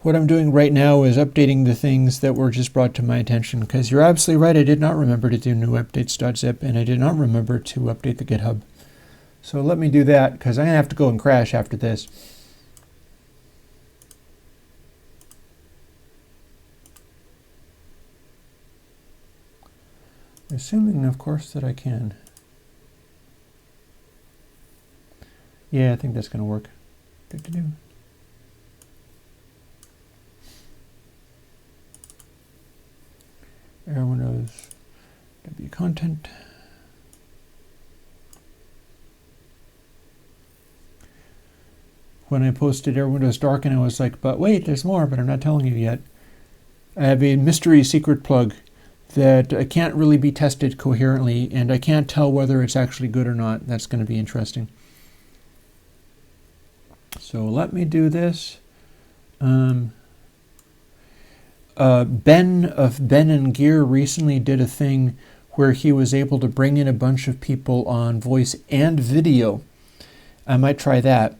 What I'm doing right now is updating the things that were just brought to my attention, because you're absolutely right, I did not remember to do new updates.zip, and I did not remember to update the GitHub. So let me do that, because I'm going to have to go and crash after this. Assuming, of course, that I can. Yeah, I think that's going to work. Do-do-do. Airwindows, W content. When I posted Airwindows Darken, I was like, but wait, there's more, but I'm not telling you yet. I have a mystery secret plug that can't really be tested coherently, and I can't tell whether it's actually good or not. That's going to be interesting. So let me do this. Ben of Ben and Gear recently did a thing where he was able to bring in a bunch of people on voice and video. I might try that.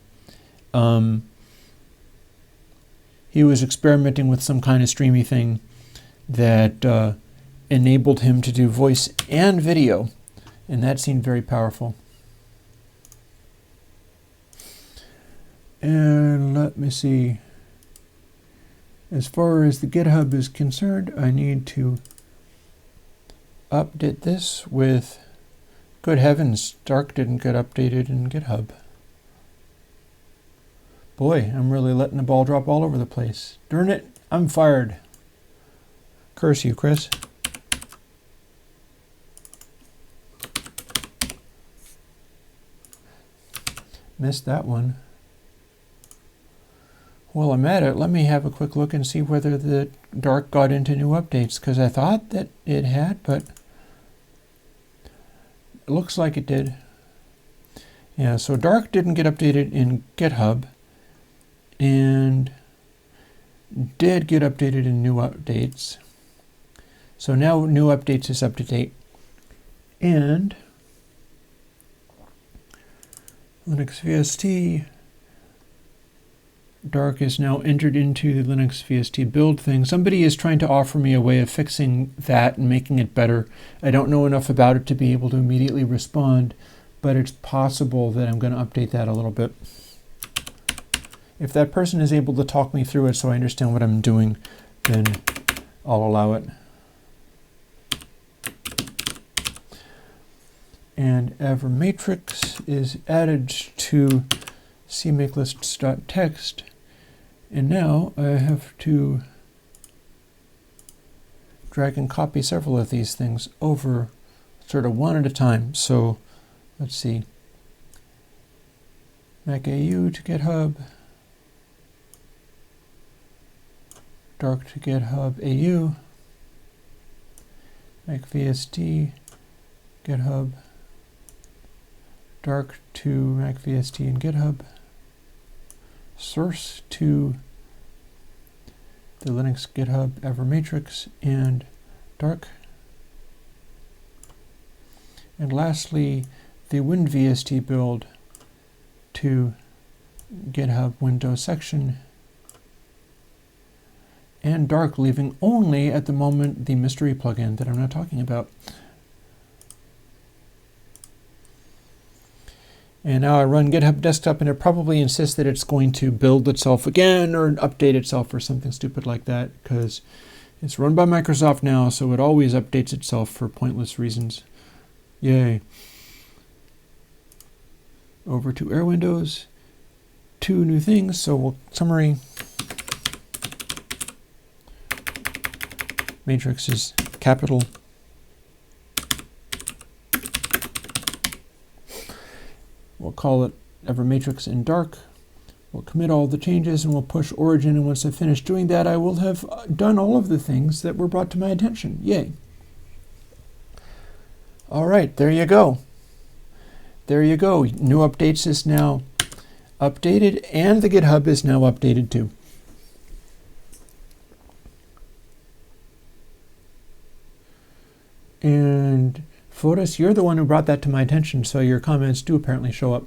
He was experimenting with some kind of streamy thing that enabled him to do voice and video, and that seemed very powerful. And let me see. As far as the GitHub is concerned, I need to update this with, good heavens, Dark didn't get updated in GitHub. Boy, I'm really letting the ball drop all over the place. Darn it, I'm fired. Curse you, Chris. Missed that one. While I'm at it, let me have a quick look and see whether the Dark got into new updates, because I thought that it had, but it looks like it did. Yeah, so Dark didn't get updated in GitHub, and did get updated in new updates. So now new updates is up to date. And Linux VST, Dark is now entered into the Linux VST build thing. Somebody is trying to offer me a way of fixing that and making it better. I don't know enough about it to be able to immediately respond, but it's possible that I'm going to update that a little bit. If that person is able to talk me through it so I understand what I'm doing, then I'll allow it. And Evermatrix is added to cmakelists.txt. And now I have to drag and copy several of these things over sort of one at a time. So let's see. MacAU to GitHub. Dark to GitHub AU. MacVST, GitHub. Dark to MacVST and GitHub. Source to the Linux GitHub Evermatrix and Dark. And lastly, the WinVST build to GitHub Windows section and Dark, leaving only at the moment the mystery plugin that I'm not talking about. And now I run GitHub Desktop, and it probably insists that it's going to build itself again or update itself or something stupid like that, because it's run by Microsoft now, so it always updates itself for pointless reasons. Yay. Over to Airwindows. 2 new things, so we'll summary. Matrix is capital. We'll call it EverMatrix in dark. We'll commit all the changes and we'll push origin, and once I finish doing that, I will have done all of the things that were brought to my attention. Yay. All right, there you go. There you go. New updates is now updated, and the GitHub is now updated too. And Fotis, you're the one who brought that to my attention, so your comments do apparently show up.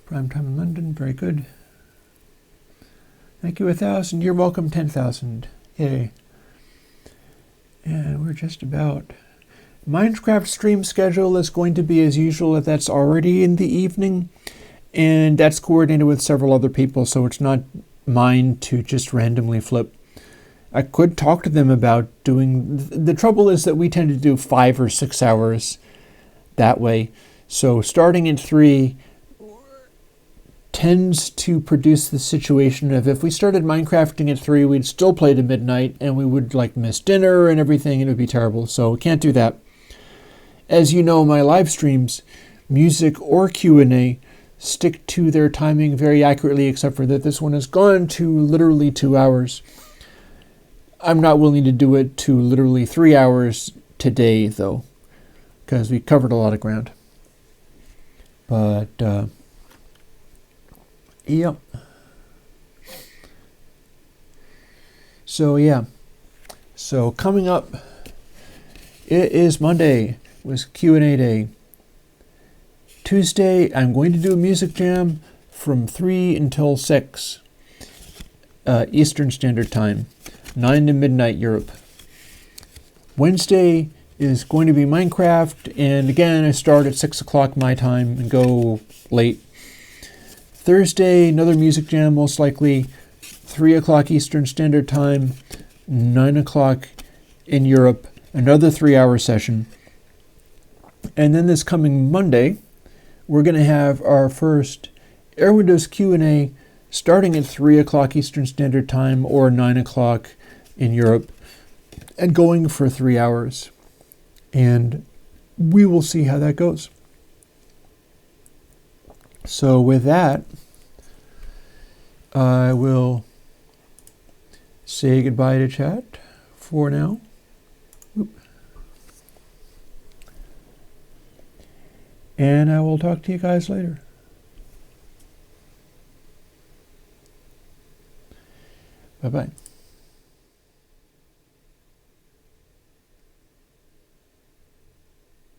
Prime time in London, very good. Thank you 1,000. You're welcome 10,000. Yay. And we're just about. Minecraft stream schedule is going to be as usual if that's already in the evening, and that's coordinated with several other people, so it's not mine to just randomly flip. I could talk to them about doing. The trouble is that we tend to do 5 or 6 hours that way. So starting at 3 tends to produce the situation of if we started Minecrafting at 3, we'd still play to midnight and we would like miss dinner and everything, and it would be terrible. So we can't do that. As you know, my live streams, music or Q&A, stick to their timing very accurately, except for that this one has gone to literally 2 hours. I'm not willing to do it to literally 3 hours today, though, because we covered a lot of ground. But, yep. So, yeah. So, coming up, it is Monday. It was Q&A day. Tuesday, I'm going to do a music jam from 3 until 6 Eastern Standard Time, 9 to midnight Europe. Wednesday is going to be Minecraft, and again, I start at 6 o'clock my time and go late. Thursday, another music jam, most likely 3 o'clock Eastern Standard Time, 9 o'clock in Europe, another 3-hour session. And then this coming Monday, we're going to have our first Airwindows Q&A starting at 3 o'clock Eastern Standard Time or 9 o'clock in Europe, and going for 3 hours. And we will see how that goes. So with that, I will say goodbye to chat for now. And I will talk to you guys later. Bye-bye.